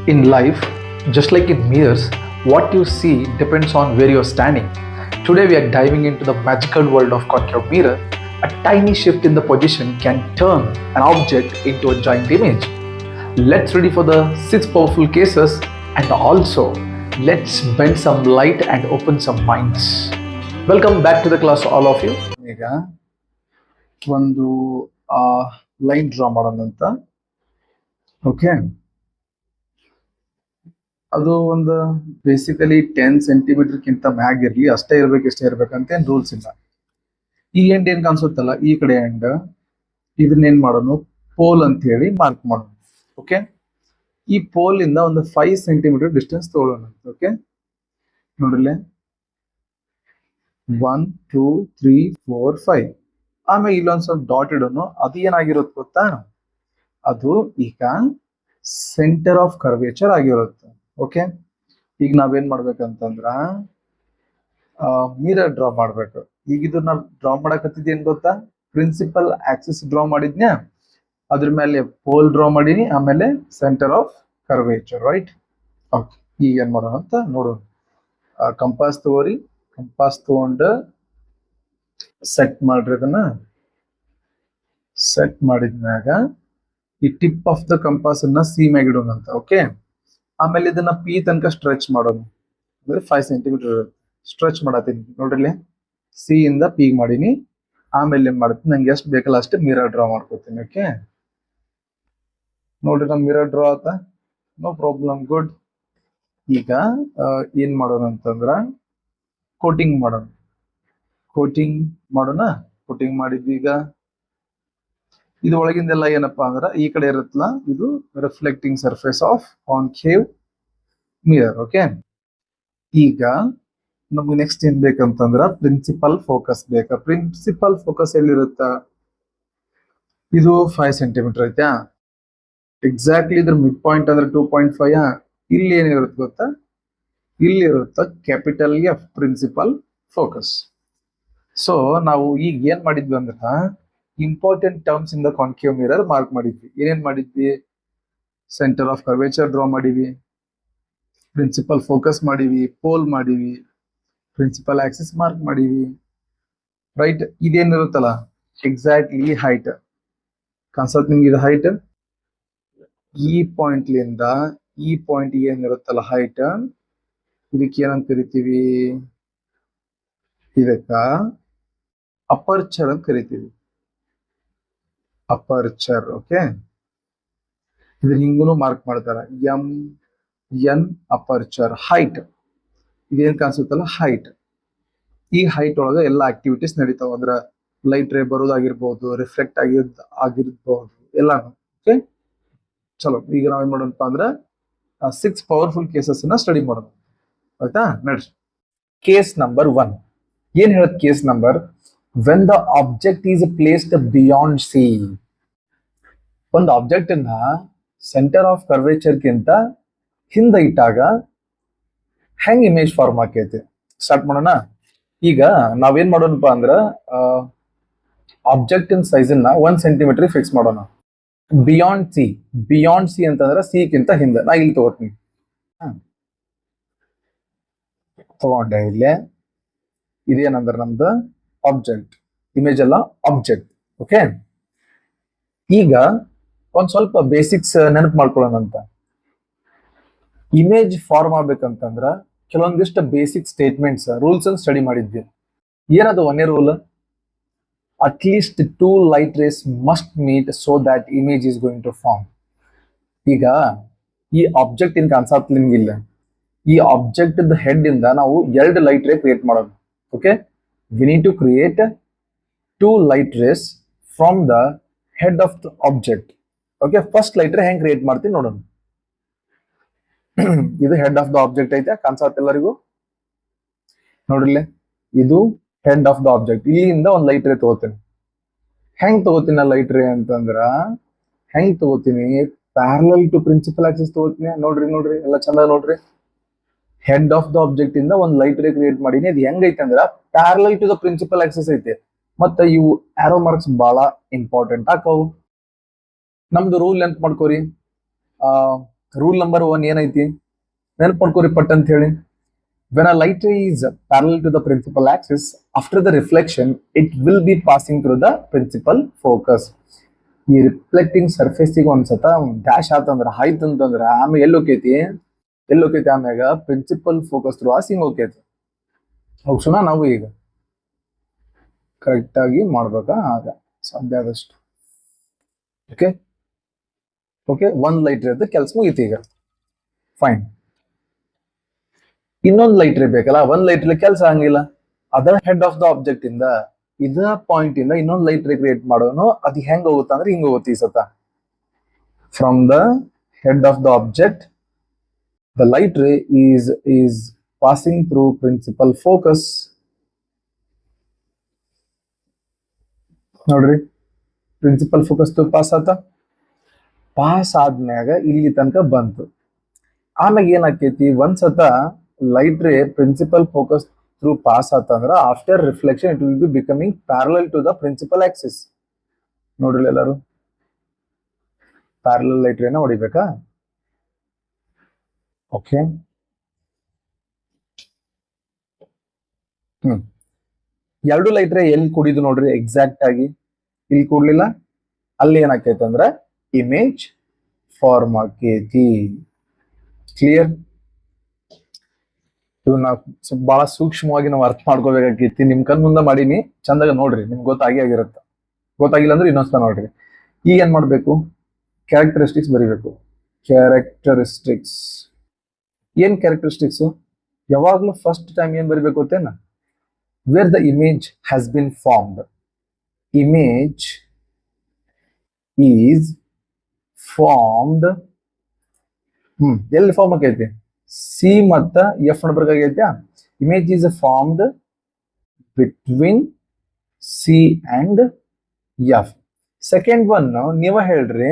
In life, just like in mirrors, what you see depends on where you're standing. Today, we are diving into the magical world of concave mirror. A tiny shift in the position can turn an object into a giant image. Let's ready for the 6 powerful cases, and also let's bend some light and open some minds. Welcome back to the class, all of you. ಈಗ ಒಂದು line draw ಮಾಡೋಣಂತ. Okay, ಅದು ಒಂದು basically 10 ಸೆಂಟಿಮೀಟರ್ಗಿಂತ ಮ್ಯಾಗ್ ಇರಲಿ, ಅಷ್ಟೇ ಇಷ್ಟೇ ಇರ್ಬೇಕಂತ ಏನು rules ಇಲ್ಲ. ಈ ಎಂಡ್ ಏನ್ ಕಾಣಿಸುತ್ತಲ್ಲ, ಈ ಕಡೆ ಎಂಡ್, ಇದನ್ನೇನ್ ಮಾಡೋಣ, ಪೋಲ್ ಅಂತ ಹೇಳಿ ಮಾರ್ಕ್ ಮಾಡೋಣ. ಓಕೆ, ಈ ಪೋಲ್ ಇಂದ ಒಂದು 5 ಸೆಂಟಿಮೀಟರ್ ಡಿಸ್ಟೆನ್ಸ್ ತಗೊಳ್ಳೋಣ. ಓಕೆ, ನೋಡ್ರಿ, 1 2 3 4 5. ಆಮೇಲೆ ಇಲ್ಲೊಂದ್ ಸ್ವಲ್ಪ ಡಾಟ್ ಇಡೋನು. ಅದು ಏನಾಗಿರುತ್ತೆ ಗೊತ್ತಾ, ಅದು ಈಗ ಸೆಂಟರ್ ಆಫ್ ಕರ್ವೇಚರ್ ಆಗಿರುತ್ತೆ. ಓಕೆ, ಈಗ ನಾವೇನ್ ಮಾಡ್ಬೇಕಂತಂದ್ರ ಮಿರರ್ ಡ್ರಾ ಮಾಡ್ಬೇಕು. ಈಗ ಇದನ್ನ ಡ್ರಾ ಮಾಡಕತ್ತಿದ್ದೇನ್ ಗೊತ್ತಾ, ಪ್ರಿನ್ಸಿಪಲ್ ಆಕ್ಸಿಸ್ ಡ್ರಾ ಮಾಡಿದ್ನ್ಯಾ, ಅದ್ರ ಮೇಲೆ ಪೋಲ್ ಡ್ರಾ ಮಾಡೀನಿ, ಆಮೇಲೆ centre of curvature, right. Okay, ಈಗ ಏನ್ ಮಾಡೋಣ ಅಂತ ನೋಡೋಣ. ಕಂಪಾಸ್ ತಗೋರಿ, ಕಂಪಾಸ್ ತಗೊಂಡು ಸೆಟ್ ಮಾಡ್ರಿ. ಅದನ್ನ ಸೆಟ್ ಮಾಡಿದ್ಮ್ಯಾಗ ಈ ಟಿಪ್ ಆಫ್ ದ ಕಂಪಾಸ್ ಅನ್ನ ಸಿ ಮ್ಯಾಗ ಇಡೋಣ ಅಂತ. ಓಕೆ, ಆಮೇಲೆ ಇದನ್ನ ಪಿ ತನಕ ಸ್ಟ್ರೆಚ್ ಮಾಡೋಣ. ಅಂದ್ರೆ 5 ಸೆಂಟಿಮೀಟರ್ ಸ್ಟ್ರೆಚ್ ಮಾಡತ್ತೀನಿ. ನೋಡ್ರಿ, ಸಿ ಇಂದ ಪಿ ಮಾಡೀನಿ. ಆಮೇಲೆ ಏನ್ ಮಾಡ್ತೀನಿ, ನಂಗೆ ಎಷ್ಟು ಬೇಕಲ್ಲ ಅಷ್ಟೇ ಮಿರರ್ ಡ್ರಾ ಮಾಡ್ಕೊತೀನಿ. ಓಕೆ, ನೋಡ್ರಿ, ನಮ್ ಮಿರರ್ ಡ್ರಾ ಆತ, ನೋ ಪ್ರಾಬ್ಲಮ್, ಗುಡ್. ಈಗ ಏನ್ ಮಾಡೋಣ ಅಂತಂದ್ರ ಕೋಟಿಂಗ್ ಮಾಡೋಣ. ಕೋಟಿಂಗ್ ಮಾಡೋಣ. ಕೋಟಿಂಗ್ ಮಾಡಿದ್ವಿ. ಈಗ ಇದು ಒಳಗಿಂದೆಲ್ಲ ಏನಪ್ಪಾ ಅಂದ್ರ ಈ ಕಡೆ ಇರುತ್ತಲ್ಲ, ಇದು reflecting surface of concave mirror. Okay, ಈಗ ನಮ್ಗೆ ನೆಕ್ಸ್ಟ್ ಏನ್ ಬೇಕಂತಂದ್ರ ಪ್ರಿನ್ಸಿಪಲ್ ಫೋಕಸ್ ಬೇಕಾ. ಪ್ರಿನ್ಸಿಪಲ್ ಫೋಕಸ್ ಎಲ್ಲಿರುತ್ತ, ಇದು 5 ಸೆಂಟಿಮೀಟರ್ ಐತ್ಯಾ, ಎಕ್ಸಾಕ್ಟ್ಲಿ ಇದ್ರ ಮಿಡ್ ಪಾಯಿಂಟ್ ಅಂದ್ರೆ 2.5. ಇಲ್ಲಿ ಏನಿರುತ್ತೆ ಗೊತ್ತಾ, ಇಲ್ಲಿ ಇರುತ್ತ capital F, principal focus. So ನಾವು ಈಗ ಏನ್ ಮಾಡಿದ್ವಿ ಅಂದ್ರ important terms in the concave mirror mark ಮಾಡಿದ್ವಿ. ಏನೇನ್ ಮಾಡಿದ್ವಿ, ಸೆಂಟರ್ ಆಫ್ ಕರ್ವೇಚರ್ ಡ್ರಾ ಮಾಡಿವಿ, ಪ್ರಿನ್ಸಿಪಲ್ ಫೋಕಸ್ ಮಾಡಿವಿ, ಪೋಲ್ ಮಾಡಿವಿ, ಪ್ರಿನ್ಸಿಪಲ್ ಆಕ್ಸಿಸ್ ಮಾರ್ಕ್ ಮಾಡಿವಿ, ರೈಟ್. ಇದೇನಿರುತ್ತಲ್ಲ ಎಕ್ಸಾಕ್ಟ್ಲಿ ಹೈಟ್ ಕಾನ್ಸೆಪ್ಟ್, ನಿಮ್ಗೆ ಇದು ಹೈಟ್. ಈ ಪಾಯಿಂಟ್ಲಿಂದ ಈ ಪಾಯಿಂಟ್ ಏನಿರುತ್ತಲ್ಲ ಹೈಟ್, ಇದಕ್ಕೆ ಏನಂತ ಕರಿತೀವಿ, ಇದಕ್ಕ ಅಪರ್ಚರ್ ಅಂತ ಕರಿತೀವಿ, ಅಪರ್ಚರ್. ಓಕೆ, ಇದ್ರ ಹಿಂಗೂ ಮಾರ್ಕ್ ಮಾಡ್ತಾರ, ಎಂ ಎನ್ ಅಪರ್ಚರ್. ಹೈಟ್, ಇದೇನ್ ಕಾಣಿಸುತ್ತಲ್ಲ ಹೈಟ್, ಈ ಹೈಟ್ ಒಳಗ ಎಲ್ಲ ಆಕ್ಟಿವಿಟೀಸ್ ನಡೀತಾವ. ಅಂದ್ರ ಲೈಟ್ ರೇ ಬರೋದಾಗಿರ್ಬೋದು, ರಿಫ್ಲೆಕ್ಟ್ ಆಗಿರ್ಬೋದು ಎಲ್ಲಾನು. ಓಕೆ, ಚಲೋ. ಈಗ ನಾವೇನ್ ಮಾಡೋಣಪ್ಪ ಅಂದ್ರ 6 ಪವರ್ಫುಲ್ ಕೇಸಸ್ ನ ಸ್ಟಡಿ ಮಾಡೋಣ. ಆಯ್ತಾ, ನಡ್ರಿ. ಕೇಸ್ ನಂಬರ್ 1 ಏನ್ ಹೇಳತ್, case number, when the object is placed beyond C. ಒಂದು ಆಬ್ಜೆಕ್ಟ್ ಅನ್ನ ಸೆಂಟರ್ ಆಫ್ ಕರ್ವೇಚರ್ ಗಿಂತ ಹಿಂದೆ ಇಟ್ಟಾಗ ಹೆಂಗ್ ಇಮೇಜ್ ಫಾರ್ಮ್ ಆಕೈತಿ, ಸ್ಟಾರ್ಟ್ ಮಾಡೋಣ. ಈಗ ನಾವೇನ್ ಮಾಡೋಣಪ್ಪ ಅಂದ್ರ ಆಬ್ಜೆಕ್ಟ್ ಇನ್ ಸೈಜ್ ನ 1 ಸೆಂಟಿಮೀಟರ್ ಫಿಕ್ಸ್ ಮಾಡೋಣ. ಬಿಯಾಂಡ್ ಸಿ, ಬಿಯಾಂಡ್ ಸಿ ಅಂತಂದ್ರೆ ಸಿ ಗಿಂತ ಹಿಂದೆ. ನಾ ಇಲ್ಲಿ ತಗೋತೀನಿ, ತಗೊಂಡೆ. ಇಲ್ಲೇ ಇದೇನಂದ್ರೆ ನಮ್ದು ಆಬ್ಜೆಕ್ಟ್, ಇಮೇಜ್ ಅಲ್ಲ ಆಬ್ಜೆಕ್ಟ್. ಓಕೆ, ಈಗ ಒಂದ್ ಸ್ವಲ್ಪ ಬೇಸಿಕ್ಸ್ ನೆನಪು ಮಾಡ್ಕೊಳ್ಳೋಣ ಅಂತ. ಇಮೇಜ್ ಫಾರ್ಮ್ ಆಗ್ಬೇಕಂತಂದ್ರ ಕೆಲವೊಂದಿಷ್ಟು ಬೇಸಿಕ್ ಸ್ಟೇಟ್ಮೆಂಟ್ಸ್, ರೂಲ್ಸ್ ಅನ್ನು ಸ್ಟಡಿ ಮಾಡಿದ್ವಿ. ಏನದು ಒಂದೇ rule, at least 2 light rays must meet so that image is going to form. ಈಗ ಈ ಆಬ್ಜೆಕ್ಟ್ ಇನ್ ಕಾನ್ಸೆಪ್ಟ್ ನಿಮ್ಗಿಲ್ಲ, ಈ ಆಬ್ಜೆಕ್ಟ್ ಹೆಡ್ ಇಂದ ನಾವು 2 ಲೈಟ್ ರೇ ಕ್ರಿಯೇಟ್ ಮಾಡೋಣ. Okay, we need to create 2 light rays from the head of the object. Okay, first light ray ಹೆಂಗ್ create ಮಾಡ್ತೀನಿ ನೋಡೋಣ. ಇದು ಹೆಡ್ ಆಫ್ ದ ಆಬ್ಜೆಕ್ಟ್ ಐತೆ, ಕಾನ್ಸೆಪ್ಟ್ ಎಲ್ಲರಿಗೂ ನೋಡ್ರಿ. ಇದು ಹೆಡ್ ಆಫ್ ದ ಆಬ್ಜೆಕ್ಟ್. ಇಲ್ಲಿಂದ ಒಂದು ಲೈಟ್ ರೇ ತಗೋತೀನಿ. ಹೆಂಗ್ ತಗೋತೀನಿ ಲೈಟ್ ರೇ ಅಂತಂದ್ರ, ಹೆಂಗ್ ತಗೋತೀನಿ, ಪ್ಯಾರಲಲ್ ಟು ಪ್ರಿನ್ಸಿಪಲ್ ಆಕ್ಸಿಸ್ ತಗೋತೀನಿ. ನೋಡ್ರಿ ನೋಡ್ರಿ, ಎಲ್ಲ ಚಂದ ನೋಡ್ರಿ. ಹೆಡ್ ಆಫ್ ದ ಆಬ್ಜೆಕ್ಟ್ ಇಂದ ಒಂದು ಲೈಟ್ ರೇ ಕ್ರಿಯೇಟ್ ಮಾಡೀನಿ. ಅದು ಹೆಂಗೈತೆ ಅಂದ್ರ parallel to the principal axis ಐತೆ. ಮತ್ತೆ ಇವು ಆರೋ ಮಾರ್ಕ್ಸ್ ಬಹಳ ಇಂಪಾರ್ಟೆಂಟ್ ಆಕವು. ನಮ್ದು ರೂಲ್ ನೆನ್ಪ್ ಮಾಡ್ಕೋರಿ, ರೂಲ್ ನಂಬರ್ 1 ಏನೈತಿ ನೆನಪು ಮಾಡ್ಕೋರಿ ಪಟ್ ಅಂತ ಹೇಳಿ. When a light ray is parallel to the principal axis, after the reflection, it will be passing through the principal focus. ಈ ರಿಫ್ಲೆಕ್ಟಿಂಗ್ ಸರ್ಫೇಸಿಗೆ ಒಂದ್ಸತ ಡ್ಯಾಶ್ ಆತಂದ್ರ ಆಯ್ತು ಅಂತಂದ್ರ ಆಮೇಲೆ ಎಲ್ಲೋಕೈತಿ ಆಮ್ಯಾಗ ಪ್ರಿನ್ಸಿಪಲ್ ಫೋಕಸ್ ಥ್ರೂ ಹಿಂಗ್ ಹೋಗ್ತೈತಿ. ಹೋಗ್ಸೋಣ ನಾವು ಈಗ ಕರೆಕ್ಟ್ ಆಗಿ ಮಾಡ್ಬೇಕಾ ಆಗ ಸಾಧ್ಯ ಆದಷ್ಟು. ಓಕೆ ಓಕೆ, ಒಂದ್ ಲೈಟ್ ಇರುತ್ತೆ, ಕೆಲ್ಸ ಮುಗೀತಿ ಈಗ. ಫೈನ್. ಇನ್ನೊಂದು ಲೈಟ್ ರೇ ಬೇಕಲ್ಲ, ಒಂದ್ ಲೈಟ್ ರೇ ಕೆಲಸ ಹಂಗಿಲ್ಲ. Other head of the object ಇಂದ ಇದ ಪಾಯಿಂಟ್ ಇಂದ ಇನ್ನೊಂದು ಲೈಟ್ ರೇ ಕ್ರಿಯೇಟ್ ಮಾಡೋನು. ಅದು ಹೆಂಗ್ ಹೋಗುತ್ತ ಅಂದ್ರೆ ಹಿಂಗ ಹೋಗುತ್ತೆ ಈ ಸತ. From the head of the object the light ray is passing through principal focus. ನೋಡ್ರಿ, ಪ್ರಿನ್ಸಿಪಲ್ ಫೋಕಸ್ ಪಾಸ್ ಆತ. ಪಾಸ್ ಆದ್ಮ್ಯಾಗ ಇಲ್ಲಿ ತನಕ ಬಂತು. ಆಮ್ಯಾಗ ಏನಾಕೈತಿ, ಒಂದ್ಸತ light ray principal focus through pass ಆತಂದ್ರ after reflection it will be becoming parallel to the principal axis. ನೋಡ್ರಿ ಎಲ್ಲರೂ, parallel light ray ನ ಹೊಡಿಬೇಕಾ? ಓಕೆ, ಎರಡು ಲೈಟ್ ರೇ ಎಲ್ಲಿ ಕೂಡಿದ್ದು ನೋಡ್ರಿ ಎಕ್ಸಾಕ್ಟ್ ಆಗಿ. ಇಲ್ಲಿ ಕೂಡ್ಲಿಲ್ಲ, ಅಲ್ಲಿ ಏನಾಕೈತೆ ಅಂದ್ರೆ ಇಮೇಜ್ ಫಾರ್ಮ್ ಆಕೈತಿ. ಕ್ಲಿಯರ್? ಇವನ್ನ ಬಹಳ ಸೂಕ್ಷ್ಮವಾಗಿ ನಾವು ಅರ್ಥ ಮಾಡ್ಕೋಬೇಕಾಗೈತಿ. ನಿಮ್ ಕಣ್ ಮುಂದೆ ಮಾಡೀನಿ, ಚಂದಾಗ ನೋಡ್ರಿ, ನಿಮ್ಗೆ ಗೊತ್ತಾಗಿರುತ್ತ. ಗೊತ್ತಾಗಿಲ್ಲ ಅಂದ್ರೆ ಇನ್ನೊಂದ್ಸಲ ನೋಡ್ರಿ. ಈಗ ಏನ್ ಮಾಡ್ಬೇಕು, ಕ್ಯಾರೆಕ್ಟರಿಸ್ಟಿಕ್ಸ್ ಬರಿಬೇಕು. ಕ್ಯಾರೆಕ್ಟರಿಸ್ಟಿಕ್ಸ್ ಏನ್ ಕ್ಯಾರೆಕ್ಟರಿಸ್ಟಿಕ್ಸ್? ಯಾವಾಗ್ಲೂ ಫಸ್ಟ್ ಟೈಮ್ ಏನ್ ಬರಿಬೇಕು ಗೊತ್ತೇನ? Where the image has been formed. Image is formed. ಎಲ್ಲಿ ಫಾರ್ಮ್ ಆಕೈತಿ? ಸಿ ಮತ್ತ ಎಫ್ ನೋಡ್ಬೇಕಾಗೈತ್ಯಾ? Image is formed between C and F. Second one ನೀವ ಹೇಳ್ರಿ,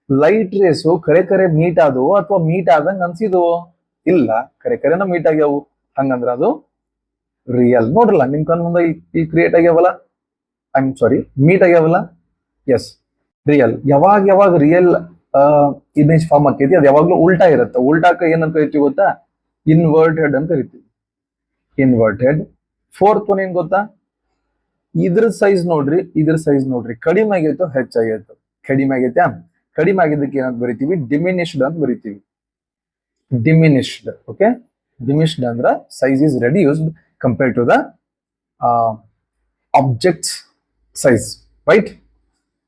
ಲೈಟ್ ರೇಸು ಕರೆ ಮೀಟ್ ಆದವು ಅಥವಾ ಮೀಟ್ ಆದಂಗ ಅನ್ಸಿದ್ವು? ಇಲ್ಲ, ಕರೆನ ಮೀಟ್ ಆಗ್ಯಾವು. ಹಂಗಂದ್ರ ಅದು ರಿಯಲ್. ನೋಡ್ರಲ್ಲ ನಿಮ್ ಕಣ್ ಮುಂದೆ ಈ ಕ್ರಿಯೇಟ್ ಆಗ್ಯಾವಲ್ಲ, ಐ ಆಮ್ ಸಾರಿ, ಮೀಟ್ ಆಗ್ಯಾವಲ್ಲ. Yes, real. ಯಾವಾಗ ರಿಯಲ್ ಇಮೇಜ್ ಫಾರ್ಮ್ ಆಕೈತಿ ಅದು ಯಾವಾಗ್ಲೂ ಉಲ್ಟಾ ಇರುತ್ತೆ. ಉಲ್ಟಾಕ ಏನಂತ ಕರಿತೀವಿ ಗೊತ್ತಾ? ಇನ್ವರ್ಟೆಡ್ ಅಂತ ಕರಿತೀವಿ. ಇನ್ವರ್ಟೆಡ್. ಫೋರ್ತ್ ಒನ್ ಏನ್ ಗೊತ್ತಾ? ಇದ್ರ ಸೈಜ್ ನೋಡ್ರಿ ಕಡಿಮೆ ಆಗೈತೋ ಹೆಚ್ಚಾಗೈತೋ? ಕಡಿಮೆ ಆಗೈತ್ಯಾ? ಕಡಿಮೆ ಆಗಿದ್ದಕ್ಕೆ ಏನಂತ ಬರಿತೀವಿ? ಡಿಮಿನಿಷ್ಡ್ ಅಂತ ಬರಿತೀವಿ. ಡಿಮಿನಿಷ್ಡ್. ಓಕೆ, ಡಿಮಿನಿಷ್ಡ್ ಅಂದ್ರ size is reduced compared to the object size, right?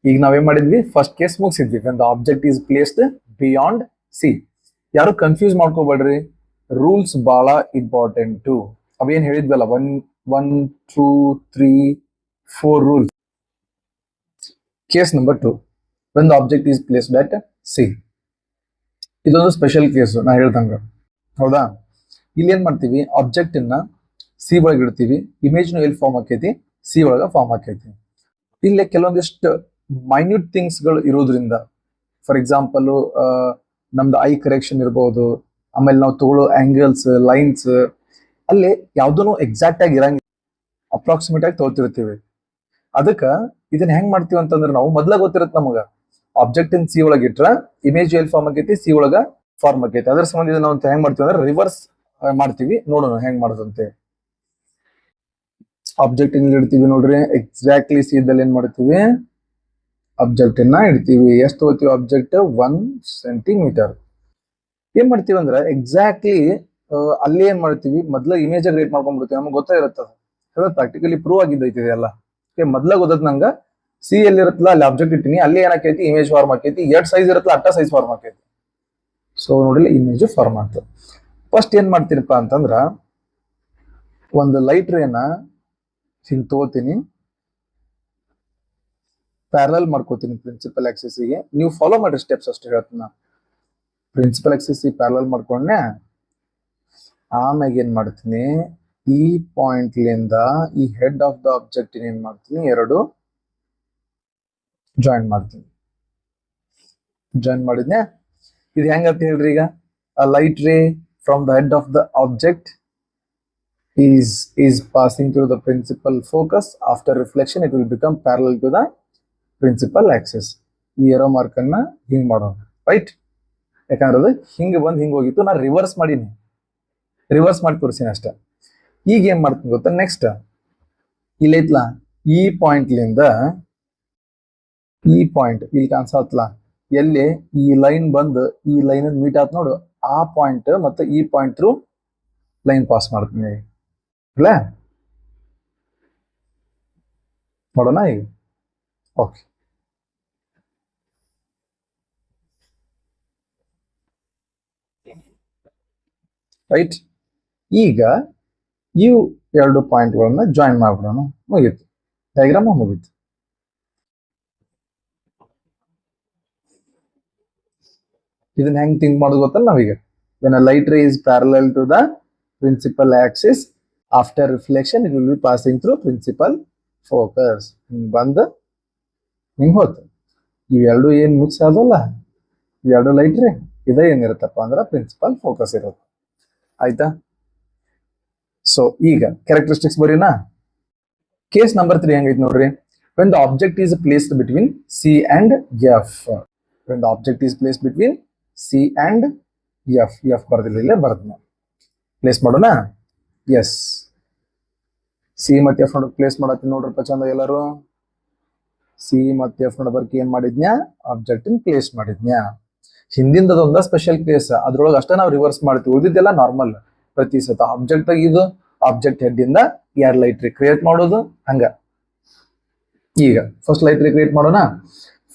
ಈಗ ನಾವೇನ್ ಮಾಡಿದ್ವಿ, ಫಸ್ಟ್ ಕೇಸ್ ಮುಗಿಸಿದ್ವಿ. when the object is placed beyond C. ಯಾರು ಕನ್ಫ್ಯೂಸ್ ಮಾಡ್ಕೋಬೇಡ್ರಿ, ರೂಲ್ಸ್ ಬಹಳ ಇಂಪಾರ್ಟೆಂಟ್. ಅವೇನ್ ಹೇಳಿದ್ವಲ್ಲ, 1 2 3 4 rules. Case number 2, when the object is placed at C. ಇದೊಂದು ಸ್ಪೆಷಲ್ ಕೇಸು ನಾ ಹೇಳ್ದಂಗ, ಹೌದಾ? ಇಲ್ಲಿ ಏನ್ ಮಾಡ್ತೀವಿ, ಆಬ್ಜೆಕ್ಟ್ ಅನ್ನ ಸಿ ಒಳಗೆ ಇಡ್ತೀವಿ. ಇಮೇಜ್ ಎಲ್ಲಿ ಫಾರ್ಮ್ ಆಕೈತಿ? ಸಿ ಒಳಗ ಫಾರ್ಮ್ ಆಕೈತಿ. ಇಲ್ಲಿ ಕೆಲವೊಂದಿಷ್ಟು ಮೈನ್ಯೂಟ್ ಥಿಂಗ್ಸ್ ಗಳು ಇರೋದ್ರಿಂದ, ಫಾರ್ ಎಕ್ಸಾಂಪಲ್ ನಮ್ದು ಐ ಕರೆಕ್ಷನ್ ಇರ್ಬೋದು, ಆಮೇಲೆ ನಾವು ತಗೊಳ್ಳೋ ಆಂಗಲ್ಸ್, ಲೈನ್ಸ್, ಅಲ್ಲಿ ಯಾವ್ದೂ ಎಕ್ಸಾಕ್ಟ್ ಆಗಿ ಇರಂಗಿಲ್ಲ, ಅಪ್ರಾಕ್ಸಿಮೇಟ್ ಆಗಿ ತಗೋತಿರ್ತೀವಿ. ಅದಕ್ಕ ಇದನ್ನ ಹೆಂಗ್ ಮಾಡ್ತೀವಿ ಅಂತಂದ್ರೆ, ನಾವು ಮೊದ್ಲ ಗೊತ್ತಿರತ್ತೆ ನಮಗ, ಆಬ್ಜೆಕ್ಟ್ ಇನ್ ಸಿ ಒಳಗೆ ಇಟ್ರ ಇಮೇಜ್ ಎಲ್ಲಿ ಫಾರ್ಮ್ ಆಕೈತಿ? ಸಿ ಒಳಗ ಫಾರ್ಮ್ ಆಕೈತಿ. ಅದ್ರ ಸಂಬಂಧ ಇದನ್ನ ನಾವು ಹೆಂಗ್ ಮಾಡ್ತೀವಿ ಅಂದ್ರೆ ರಿವರ್ಸ್ ಮಾಡ್ತೀವಿ. ನೋಡೋಣ ಹೆಂಗ್ ಮಾಡೋದಂತೆ. ಆಬ್ಜೆಕ್ಟ್ ಇಲ್ಲಿ ಇಡ್ತೀವಿ ನೋಡ್ರಿ, ಎಕ್ಸಾಕ್ಟ್ಲಿ ಸಿ ಇದ್ದಲ್ಲಿ ಏನ್ ಮಾಡ್ತೀವಿ? ಆಬ್ಜೆಕ್ಟ್ ಅನ್ನ ಇಡ್ತೀವಿ. ಎಷ್ಟು ತಗೋತೀವಿ? Object 1 centimetre. ಏನ್ ಮಾಡ್ತೀವಿ ಅಂದ್ರೆ ಎಕ್ಸಾಕ್ಟ್ಲಿ ಅಲ್ಲಿ ಏನ್ ಮಾಡ್ತೀವಿ, ಮೊದ್ಲ ಇಮೇಜ್ ರೇಟ್ ಮಾಡ್ಕೊಂಡ್ಬಿಡ್ತೀವಿ. ನಮ್ಗೆ ಗೊತ್ತಾಗಿರುತ್ತೆ, ಪ್ರಾಕ್ಟಿಕಲಿ ಪ್ರೂವ್ ಆಗಿದ್ದೈತಿ ಎಲ್ಲ. ಮೊದ್ಲ ಗೊತ್ತದ ನಂಗ, ಸಿ ಎಲ್ಲಿ ಇರುತ್ತಲ್ಲ ಅಲ್ಲಿ ಆಬ್ಜೆಕ್ಟ್ ಇಟ್ಟಿನಿ, ಅಲ್ಲಿ ಏನಾಕೈತಿ? ಇಮೇಜ್ ಫಾರ್ಮ್ ಆಕೈತಿ. ಎಷ್ಟ್ ಸೈಜ್ ಇರುತ್ತಲ್ಲ ಅಟ್ಟ ಸೈಜ್ ಫಾರ್ಮ್ ಆಕೈತಿ. ಸೊ ನೋಡಿಲ್ಲ, ಇಮೇಜ್ ಫಾರ್ಮ್ ಆಯ್ತು. ಫಸ್ಟ್ ಏನ್ ಮಾಡ್ತೀನಪ್ಪ ಅಂತಂದ್ರ, ಒಂದು ಲೈಟ್ ರೇನ ಹಿಂಗ್ ತಗೋತೀನಿ, ಪ್ಯಾರಲಲ್ ಮಾಡ್ಕೋತೀನಿ ಪ್ರಿನ್ಸಿಪಲ್ ಆಕ್ಸಿಸ್ ಗೆ. ನೀವು ಫಾಲೋ ಮಾಡ್ರಿ ಸ್ಟೆಪ್ಸ್ ಅಷ್ಟೇ ಹೇಳ್ತೀನಿ. ಪ್ರಿನ್ಸಿಪಲ್ ಆಕ್ಸಿಸ್ ಪ್ಯಾರಲಲ್ ಮಾಡ್ಕೊಂಡೆ, ಆಮ್ಯಾಗ ಏನ್ ಮಾಡ್ತೀನಿ, ಈ ಪಾಯಿಂಟ್ ಲಿಂದ ಈ ಹೆಡ್ ಆಫ್ ದ ಆಬ್ಜೆಕ್ಟ್ ಏನ್ ಮಾಡ್ತೀನಿ, ಎರಡು ಜಾಯಿನ್ ಮಾಡ್ತೀನಿ. ಜಾಯಿನ್ ಮಾಡಿದ್ನೆ. ಇದು ಹೆಂಗಂತ ಹೇಳ್ರಿ, ಈಗ light ray from the head of the object is passing through the principal focus. After reflection it will become parallel to the principal axis. ಈ ಏರೋ ಮಾರ್ಕ್ ಅನ್ನ ಹಿಂಗ್ ಮಾಡೋಣ, ರೈಟ್? ಯಾಕಂದ್ರೆ ಅದು ಹಿಂಗೆ ಬಂದು ಹಿಂಗೆ ಹೋಗಿತ್ತು, ನಾ ರಿವರ್ಸ್ ಮಾಡೀನಿ, ರಿವರ್ಸ್ ಮಾಡಿ ತೋರಿಸಿನಿ ಅಷ್ಟ. ಈಗ ಏನ್ ಮಾಡ್ತೀನಿ ಗೊತ್ತಾ, ನೆಕ್ಸ್ಟ್ ಇಲ್ಲೈತ್ಲ ಈ ಪಾಯಿಂಟ್ಲಿಂದ ಈ ಪಾಯಿಂಟ್ ಇಲ್ಲಿ ಕಾಣಿಸತ್ಲ, ಎಲ್ಲಿ ಈ ಲೈನ್ ಬಂದು ಈ ಲೈನ್ ಮೀಟ್ ಆತ್ ನೋಡು, ಆ ಪಾಯಿಂಟ್ ಮತ್ತೆ ಈ ಪಾಯಿಂಟ್ ಥ್ರೂ ಲೈನ್ ಪಾಸ್ ಮಾಡ್ತೀನಿ ಇಲ್ಲ ನೋಡೋಣ ಈಗ. Okay, right. ಈಗ ಇವು ಎರಡು ಪಾಯಿಂಟ್ಗಳನ್ನ ಜಾಯಿನ್ ಮಾಡ್ಬಿಡೋಣ, ಮುಗೀತು, ಡಯಾಗ್ರಾಮ್ ಮುಗೀತು. ಇದನ್ನ ಹೆಂಗ್ ಥಿಂಕ್ ಮಾಡೋದು ಗೊತ್ತಲ್ಲ ನಾವೀಗ, when a light ray is parallel to the principal axis, after reflection it will be passing through principal focus. ಹಿಂಗ್ ಬಂದು ಹಿಂಗ್ ಹೋತು, ಇವೆರಡು ಏನ್ ಮಿಕ್ಸ್ ಆದಲ್ಲ, ಇವೆರಡು ಲೈಟ್ ರೇ, ಇದೇ ಏನಿರುತ್ತಪ್ಪ ಅಂದ್ರೆ ಪ್ರಿನ್ಸಿಪಲ್ ಫೋಕಸ್ ಇರುತ್ತೆ. ಆಯ್ತಾ? ಸೊ ಈಗ ಕ್ಯಾರೆಕ್ಟರಿಸ್ಟಿಕ್ಸ್ ಬರೀನಾ. ಕೇಸ್ ನಂಬರ್ 3 ಹೆಂಗೈತಿ ನೋಡ್ರಿ. when the object is placed between C and F, when the object is placed between C and F ಬರ್ದಿಲ್ಲ, ಇಲ್ಲೇ ಬರ್ದ ಪ್ಲೇಸ್ ಮಾಡೋಣ. ಎಸ್, ಸಿ ಮತ್ತೆ ಎಫ್ ನೋಡ ಪ್ಲೇಸ್ ಮಾಡತ್ತೀನಿ ನೋಡ್ರಪ್ಪ ಚಂದ ಎಲ್ಲರೂ. ಸಿ ಮತ್ತೆ ಎಫ್ ನೋಡಬರ್ಕ್ ಏನ್ ಮಾಡಿದ್ನ್ಯಾ, ಆಬ್ಜೆಕ್ಟ್ ಇನ್ ಪ್ಲೇಸ್ ಮಾಡಿದ್ನ್ಯಾ. ಹಿಂದಿಂದ ಅದೊಂದ ಸ್ಪೆಷಲ್ ಕೇಸ್, ಅದ್ರೊಳಗೆ ಅಷ್ಟೇ ನಾವು ರಿವರ್ಸ್ ಮಾಡ್ತೀವಿ, ಉಳಿದಿದ್ದೆಲ್ಲ ನಾರ್ಮಲ್. ಪ್ರತಿ ಸತ ಆಬ್ಜೆಕ್ಟ್ ತೆಗಿದು ಆಬ್ಜೆಕ್ಟ್ ಹೆಡ್ ಇಂದ ಯಾರ್ ಲೈಟ್ ರೇ ಕ್ರಿಯೇಟ್ ಮಾಡೋದು ಹಂಗ. ಈಗ ಫಸ್ಟ್ ಲೈಟ್ ರೇ ಕ್ರಿಯೇಟ್ ಮಾಡೋಣ.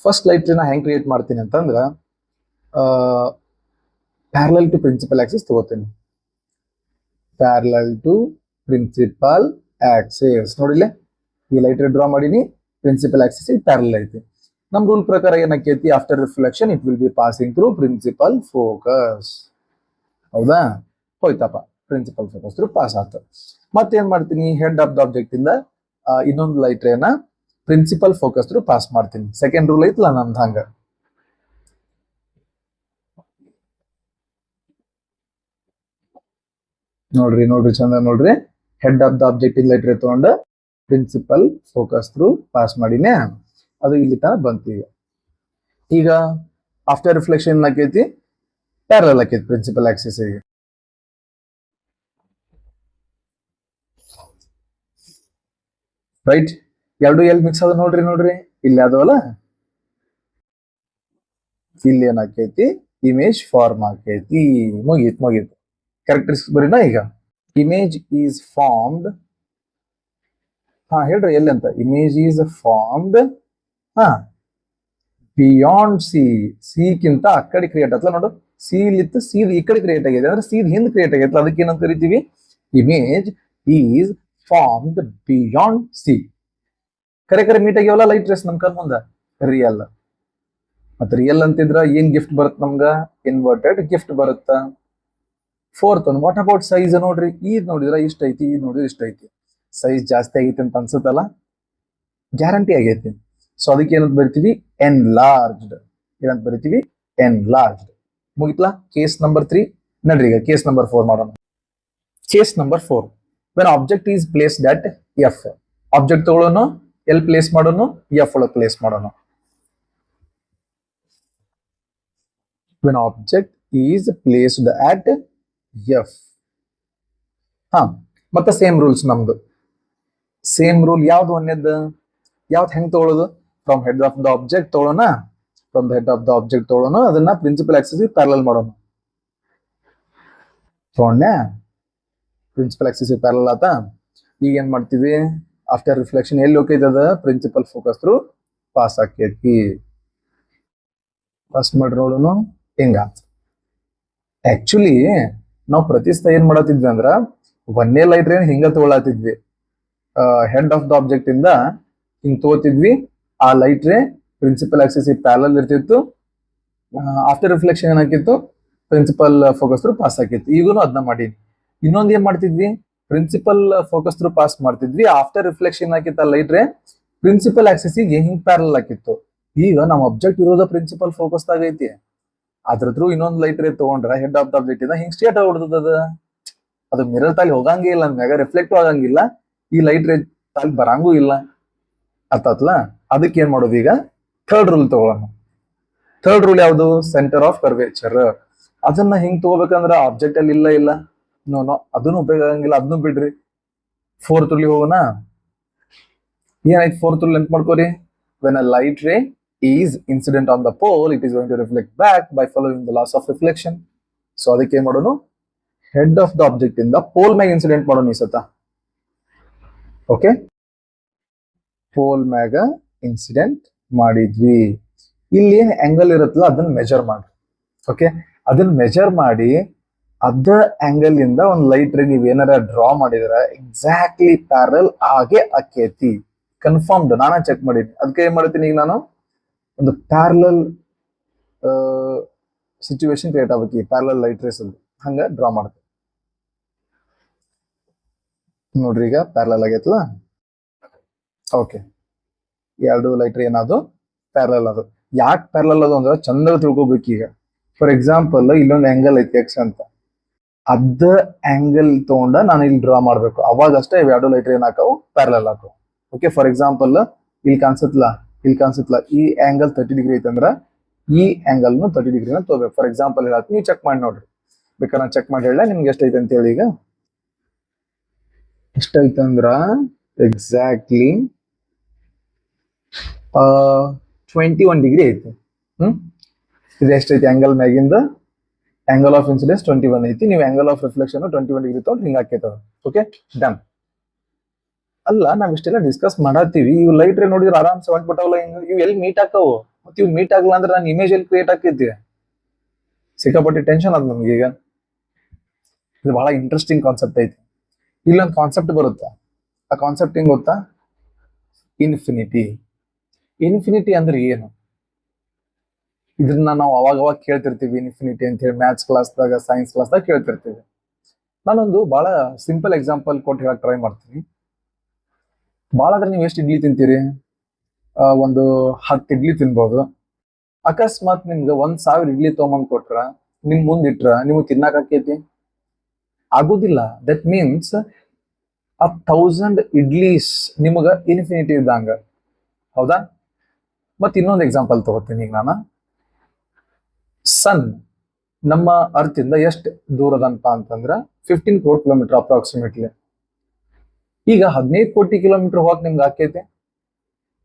ಫಸ್ಟ್ ಲೈಟ್ ರೇನ ಹೆಂಗ್ ಕ್ರಿಯೇಟ್ ಮಾಡ್ತೀನಿ ಅಂತಂದ್ರ, ಪ್ಯಾರಲಲ್ ಟು ಪ್ರಿನ್ಸಿಪಲ್ ಆಕ್ಸಿಸ್ ತಗೋತೀನಿ. ಪ್ಯಾರಲಲ್ ಟು ಪ್ರಿನ್ಸಿಪಲ್ ಆಕ್ಸಿಸ್ ನೋಡಿಲ್ಲ, ಈ ಲೈಟ್ ರೇ ಡ್ರಾ ಮಾಡೀನಿ, ಪ್ರಿನ್ಸಿಪಲ್ ಆಕ್ಸಿಸ್ ಪ್ಯಾರಲಲ್ ಐತಿ. ನಮ್ ರೂಲ್ ಪ್ರಕಾರ ಏನಕ್ಕೈತಿ, after reflection it will be passing through principal focus. ಹೌದಾ? ಹೋಯ್ತಪ್ಪ, ಪ್ರಿನ್ಸಿಪಲ್ ಫೋಕಸ್ ಥ್ರೂ ಪಾಸ್ ಆತ. ಮತ್ತೇನ್ ಮಾಡ್ತೀನಿ, ಹೆಡ್ ಆಫ್ ದ ಆಬ್ಜೆಕ್ಟ್ ಇಂದ ಇನ್ನೊಂದು ಲೈಟ್ ರೇನ ಪ್ರಿನ್ಸಿಪಲ್ ಫೋಕಸ್ ಥ್ರೂ ಪಾಸ್ ಮಾಡ್ತೀನಿ. ಸೆಕೆಂಡ್ ರೂಲ್ ಐತಲ್ಲ ನಮ್ದು ಹಂಗ. ನೋಡ್ರಿ ಚಂದ ನೋಡ್ರಿ, head of the object light ray ತಗೊಂಡ ಪ್ರಿನ್ಸಿಪಲ್ ಫೋಕಸ್ ಥ್ರೂ ಪಾಸ್ ಮಾಡಿನೇ, ಅದು ಇಲ್ಲಿ ತನ ಬಂತು. ಈಗ ಆಫ್ಟರ್ ರಿಫ್ಲೆಕ್ಷನ್ ಆಕೈತಿ, ಪ್ಯಾರಲಲ್ ಆಕೈತಿ ಪ್ರಿನ್ಸಿಪಲ್ ಆಕ್ಸಿಸ್. ಈಗ ರೈಟ್, ಎರಡು ಎಲ್ಲಿ ಮಿಕ್ಸ್ ಅದ ನೋಡ್ರಿ, ಇಲ್ಲಿ ಅದವಲ್ಲ, ಇಲ್ಲಿ ಏನಾಕೈತಿ, ಇಮೇಜ್ ಫಾರ್ಮ್ ಆಕೈತಿ. ಮುಗೀತು. ಕ್ಯಾರೆಕ್ಟರಿಸ್ಟಿಕ್ಸ್ ಬರೀನಾ. ಈಗ ಇಮೇಜ್ ಈಸ್ ಫಾರ್ಮ್ಡ್, ಹೇಳ್ರಿ ಎಲ್ಲಿ ಅಂತ, ಇಮೇಜ್ ಈಸ್ ಫಾರ್ಮ್ಡ್ ಬಿಯಾಂಡ್ ಸಿಕ್ಕಿಂತ ಆ ಕಡೆ ಕ್ರಿಯೇಟ್ ಆಯ್ತಲ್ಲ ನೋಡು, ಸಿಲಿತ್ತು ಸೀದ್ ಈ ಕಡೆ ಕ್ರಿಯೇಟ್ ಆಗಿದೆ ಅಂದ್ರೆ ಸೀದ್ ಹಿಂದ್ ಕ್ರಿಯೇಟ್ ಆಗೈತಲ್ಲ, ಅದಕ್ಕೆ ಏನಂತ ಕರಿತೀವಿ, image is formed beyond C. ಕರೆ ಮೀಟ್ ಆಗ್ಯಾವಲ್ಲ ಲೈಟ್ ರೇಸ್ ನಮ್ ಕಣ್ ಮುಂದ, ರಿಯಲ್. ಮತ್ತೆ ರಿಯಲ್ ಅಂತಿದ್ರ ಏನ್ ಗಿಫ್ಟ್ ಬರುತ್ತೆ ನಮ್ಗ, ಇನ್ವರ್ಟೆಡ್ ಗಿಫ್ಟ್ ಬರುತ್ತ. Fourth one, what about size ನೋಡ್ರಿ, ಇದ್ ನೋಡಿದ್ರ ಇಷ್ಟ ಐತಿ, ಇದ್ ನೋಡಿದ್ರೆ ಇಷ್ಟ ಐತಿ, ಸೈಜ್ ಜಾಸ್ತಿ ಆಗೈತಿ ಅಂತ ಅನ್ಸುತ್ತಲ್ಲ, ಗ್ಯಾರಂಟಿ ಆಗೈತಿ. ಸೊ ಅದಕ್ಕೆ ಏನಂತ ಬರಿತೀವಿ, ಎನ್ಲಾರ್ಜ್ಡ್. ಏನಂತ ಬರಿತೀವಿ, ಎನ್ಲಾರ್ಜ್ಡ್. ಮುಗಿತ್ಲಾ case number 3. ನಡ್ರಿ ಈಗ ಕೇಸ್ ನಂಬರ್ 4 ಮಾಡೋಣ. Case number 4, when object is placed at F. Object ತಗೊಳ್ಳೋನು, ಎಲ್ ಪ್ಲೇಸ್ ಮಾಡೋನು, ಎಫ್ ಒಳಗೆ ಪ್ಲೇಸ್ ಮಾಡೋಣ. When object is placed at F, ಮತ್ತೆ ಸೇಮ್ ರೂಲ್ಸ್ ನಮ್ದು. ಸೇಮ್ ರೂಲ್ ಯಾವ್ದು ಒಂದೇದ್ದು, ಯಾವ್ದು ಹೆಂಗ್ ತಗೊಳ್ಳೋದು, from head of the object ತಗೊಳ್ಳೋಣ, ಅದನ್ನ ಪ್ರಿನ್ಸಿಪಲ್ ಆಕ್ಸಿಸ್ ಪ್ಯಾರಲಲ್ ಮಾಡೋಣ. ತಗೊಂಡ್ಯಾ, ಪ್ರಿನ್ಸಿಪಲ್ ಆಕ್ಸಿಸ್ ಪ್ಯಾರಲಲ್ ಆತ. ಈಗ ಏನ್ ಮಾಡ್ತೀವಿ, ಆಫ್ಟರ್ ರಿಫ್ಲೆಕ್ಷನ್ ಎಲ್ಲಿ ಹೋಗೈತಿ, ಅದ ಪ್ರಿನ್ಸಿಪಲ್ ಫೋಕಸ್ ಥ್ರೂ ಪಾಸ್ ಆಕೈತಿ. ಪಾಸ್ ಮಾಡಿ ನೋಡೋಣ ಹಿಂಗ. ಆಕ್ಚುಲಿ ನಾವು ಪ್ರತಿ ಸತ ಏನ್ ಮಾಡತ್ತಿದ್ವಿ ಅಂದ್ರ, ಒಂದೇ ಲೈಟ್ ರೇನ್ ಹಿಂಗ ತಗೊಳತಿದ್ವಿ, ಹೆಡ್ ಆಫ್ ದ ಆಬ್ಜೆಕ್ಟ್ ಇಂದ ಹಿಂಗ್ ತಗೋತಿದ್ವಿ, ಆ light ray principal axis parallel ಇರ್ತಿತ್ತು. ಆಫ್ಟರ್ ರಿಫ್ಲೆಕ್ಷನ್ ಏನಾಕಿತ್ತು, ಪ್ರಿನ್ಸಿಪಲ್ ಫೋಕಸ್ ಥ್ರೂ ಪಾಸ್ ಆಕಿತ್ತು. ಈಗೂನು ಅದನ್ನ ಮಾಡೀನಿ. ಇನ್ನೊಂದ್ ಏನ್ ಮಾಡ್ತಿದ್ವಿ, ಪ್ರಿನ್ಸಿಪಲ್ ಫೋಕಸ್ ಥ್ರೂ ಪಾಸ್ ಮಾಡ್ತಿದ್ವಿ, ಆಫ್ಟರ್ ರಿಫ್ಲೆಕ್ಷನ್ ಹಾಕಿತ್ತ ಲೈಟ್ ರೇ ಪ್ರಿನ್ಸಿಪಲ್ ಆಕ್ಸಿಸ್ ಹಿಂಗ್ ಪ್ಯಾರಲಲ್ ಹಾಕಿತ್ತು. ಈಗ ನಮ್ಮ ಆಬ್ಜೆಕ್ಟ್ ಇರೋದ ಪ್ರಿನ್ಸಿಪಲ್ ಫೋಕಸ್ ಆಗೈತಿ, ಅದ್ರ ಥ್ರೂ ಇನ್ನೊಂದ್ ಲೈಟ್ ರೇ ತಗೊಂಡ್ರ ಹೆಡ್ ಆಫ್ ದ ಆಬ್ಜೆಕ್ಟ್ ಇಂದ ಹಿಂಗ್ ಸ್ಟ್ರೇಟ್ ಆಗ್ಬಿಡ್ತದ. ಅದು ಮಿರರ್ ತಾಲಿ ಹೋಗಂಗೇ ಇಲ್ಲ, ಮ್ಯಾಗ ರಿಫ್ಲೆಕ್ಟ್ ಆಗಂಗಿಲ್ಲ, ಈ ಲೈಟ್ ರೇ ತಾಲಿ ಬರಂಗೂ ಇಲ್ಲ. ಅರ್ಥಾತ್ಲ? ಅದಕ್ಕೆ ಏನ್ ಮಾಡೋದು, ಈಗ ಥರ್ಡ್ ರೂಲ್ ತಗೊಳ್ಳೋಣ. ಥರ್ಡ್ ರೂಲ್ ಯಾವುದು, ಸೆಂಟರ್ ಆಫ್ ಕರ್ವೇಚರ್. ಅದನ್ನ ಹಿಂಗ್ ತಗೋಬೇಕಂದ್ರ ಆಬ್ಜೆಕ್ಟ್ ಅಲ್ಲಿ ಇಲ್ಲ ನೋ ನೋ ಅದನ್ನು ಉಪಯೋಗ ಆಗಂಗಿಲ್ಲ, ಅದನ್ನು ಬಿಡ್ರಿ. ಫೋರ್ತ್ ರೂಲ್ ಹೋಗೋಣ. ಏನಾಯ್ತು ಫೋರ್ತ್ ರೂಲ್ ನೆನ್ಪು ಮಾಡ್ಕೋರಿ. When a light ray is incident on the pole it is going to reflect back by following the laws of reflection. So ಅದಕ್ಕೆ ಏನ್ ಮಾಡೋಣ, ಹೆಡ್ ಆಫ್ ದ ಆಬ್ಜೆಕ್ಟ್ ಇಂದ ಪೋಲ್ ಮ್ಯಾಗ incident ಮಾಡೋಣ ಈ ಸತ. ಓಕೆ, ಪೋಲ್ ಮ್ಯಾಗ ಇನ್ಸಿಡೆಂಟ್ ಮಾಡಿದ್ವಿ. ಇಲ್ಲಿ ಏನ್ ಆಂಗಲ್ ಇರುತ್ತಲ್ಲ ಅದನ್ನ ಮೆಜರ್ ಮಾಡಿ. ಓಕೆ, ಅದನ್ನ ಮೆಜರ್ ಮಾಡಿ ಅದ ಆಂಗಲ್ ಇಂದ ಒಂದ್ ಲೈಟ್ ರೇ ನೀವ್ ಏನಾರ ಡ್ರಾ ಮಾಡಿದ್ರ ಎಕ್ಸಾಕ್ಟ್ಲಿ ಪ್ಯಾರಲ್ ಆಗೇ ಆಕೇತಿ. ಕನ್ಫರ್ಮ್ಡ್, ನಾನ ಚೆಕ್ ಮಾಡಿದ್ನಿ. ಅದಕ್ಕೆ ಏನ್ ಮಾಡ್ತೀನಿ, ಈಗ ನಾನು ಒಂದು ಪ್ಯಾರಲಲ್ ಸಿಚುವೇಶನ್ ಕ್ರಿಯೇಟ್ ಆಗ್ಬೇಕು, ಪ್ಯಾರಲಲ್ ಲೈಟ್ ರೇಸ್ ಅಲ್ಲಿ ಹಂಗ ಡ್ರಾ ಮಾಡ್ತೀನಿ. ನೋಡ್ರಿ ಈಗ ಪ್ಯಾರಲಲ್ ಆಗೈತಲ್ಲ. ಓಕೆ, ಎರಡು ಲೈಟ್ ರೇ ಏನಾದ್ರು ಪ್ಯಾರಲಲ್ ಅದು. ಯಾಕೆ ಪ್ಯಾರಲಲ್ ಅದು ಅಂದ್ರೆ ಚಂದ ತಿಳ್ಕೊಬೇಕು. ಈಗ ಫಾರ್ ಎಕ್ಸಾಂಪಲ್ ಇಲ್ಲೊಂದು ಆಂಗಲ್ ಐತಿ ಎಕ್ಸ್ ಅಂತ, ಅದ ಆಂಗಲ್ ತಗೊಂಡ ನಾನು ಇಲ್ಲಿ ಡ್ರಾ ಮಾಡ್ಬೇಕು, ಅವಾಗ ಅಷ್ಟೇ ಎರಡು ಲೈಟ್ ಏನ್ ಹಾಕವು ಪ್ಯಾರಲಲ್ ಹಾಕವು. ಓಕೆ, ಫಾರ್ ಎಕ್ಸಾಂಪಲ್ ಇಲ್ಲಿ ಕಾಣಿಸುತ್ತಲ್ಲ ಈ ಆಂಗಲ್ 30 ಡಿಗ್ರಿ ಐತಂದ್ರ ಈ ಆಂಗಲ್ 30 ಡಿಗ್ರಿನ ತಗೋಬೇಕು. ಫಾರ್ ಎಕ್ಸಾಂಪಲ್ ಹೇಳತ್ತೀನಿ, ನೀವು ಚೆಕ್ ಮಾಡಿ ನೋಡ್ರಿ. ಬೇಕಾದ್ರೆ ನಾನು ಚೆಕ್ ಮಾಡಿ ಹೇಳ ನಿಮ್ಗೆ ಎಷ್ಟೈತೆ ಅಂತ ಹೇಳಿ. ಈಗ ಎಷ್ಟೈತಂದ್ರ ಎಕ್ಸಾಕ್ಟ್ಲಿ 21 ಡಿಗ್ರಿ ಐತಿ. ಇದು ಎಷ್ಟೈತಿ ಆಂಗಲ್ ಮ್ಯಾಗಿಂದ ಆಂಗಲ್ ಆಫ್ ಇನ್ಸಿಡೆನ್ಸ್ 21 ಐತಿ. ನೀವು ಆಂಗಲ್ ಆಫ್ ರಿಫ್ಲೆಕ್ಷನ್ 21 ಡಿಗ್ರಿ ತಗೊಂಡು ಹಿಂಗೆ ಹಾಕೈತದ. Okay, done. ಅಲ್ಲ, ನಾವ್ ಇಷ್ಟೆಲ್ಲ ಡಿಸ್ಕಸ್ ಮಾಡತ್ತೀವಿ, ಇವು ಲೈಟ್ ರೇ ನೋಡಿದ್ರೆ ಆರಾಮ್ಸೆ ಹೊಂಟ್ಬಿಟ್ಟವಲ್ಲ. ಇವು ಎಲ್ಲಿ ಮೀಟ್ ಹಾಕವು, ಮತ್ತೆ ಇವು ಮೀಟ್ ಆಗಲ್ಲ ಅಂದ್ರೆ ನಾನು ಇಮೇಜ್ ಎಲ್ಲಿ ಕ್ರಿಯೇಟ್ ಆಕೈತಿ. ಸಿಕ್ಕಾಪಟ್ಟಿ ಟೆನ್ಷನ್ ಅದ ನಮ್ಗೆ. ಈಗ ಇದು ಬಹಳ ಇಂಟ್ರೆಸ್ಟಿಂಗ್ ಕಾನ್ಸೆಪ್ಟ್ ಐತಿ. ಇಲ್ಲೊಂದು ಕಾನ್ಸೆಪ್ಟ್ ಬರುತ್ತೆ. ಆ ಕಾನ್ಸೆಪ್ಟ್ ಹೆಂಗ್ ಗೊತ್ತಾ, ಇನ್ಫಿನಿಟಿ. ಇನ್ಫಿನಿಟಿ ಅಂದ್ರೆ ಏನು? ಇದನ್ನ ನಾವು ಅವಾಗ ಕೇಳ್ತಿರ್ತೀವಿ, ಇನ್ಫಿನಿಟಿ ಅಂತ ಹೇಳಿ ಮ್ಯಾಥ್ಸ್ ಕ್ಲಾಸ್ದಾಗ, ಸೈನ್ಸ್ ಕ್ಲಾಸ್ದಾಗ ಕೇಳ್ತಿರ್ತೀವಿ. ನಾನೊಂದು ಬಹಳ ಸಿಂಪಲ್ ಎಕ್ಸಾಂಪಲ್ ಕೊಟ್ಟು ಹೇಳಕ್ ಟ್ರೈ ಮಾಡ್ತೀನಿ. ಭಾಳ ಆದ್ರೆ ನೀವು ಎಷ್ಟು ಇಡ್ಲಿ ತಿಂತೀರಿ? ಒಂದು 10 ಇಡ್ಲಿ ತಿನ್ಬೋದು. ಅಕಸ್ಮಾತ್ ನಿಮ್ಗೆ 1000 ಇಡ್ಲಿ ತೊಗೊಂಬಂದ್ ಕೊಟ್ರ ನಿಮ್ ಮುಂದ್ ಇಟ್ರ ನಿಮ್ಗೆ ತಿನ್ನಾಕ ಆಕೈತಿ? ಆಗುದಿಲ್ಲ. ದಟ್ ಮೀನ್ಸ್ 1000 ಇಡ್ಲೀಸ್ ನಿಮಗ ಇನ್ಫಿನಿಟಿ ಇದ್ದಂಗ, ಹೌದಾ? ಮತ್ ಇನ್ನೊಂದು ಎಕ್ಸಾಂಪಲ್ ತಗೋತೀನಿ. ಈಗ ನಾನು ಸನ್ ನಮ್ಮ ಅರ್ತ್ ಇಂದ ಎಷ್ಟು ದೂರದನಪ್ಪ ಅಂತಂದ್ರ 15 crore ಕಿಲೋಮೀಟರ್ ಅಪ್ರಾಕ್ಸಿಮೇಟ್ಲಿ. ಈಗ 15 ಕೋಟಿ ಕಿಲೋಮೀಟರ್ ಹೋಗಕ್ ನಿಮ್ಗೆ ಆಕೈತೆ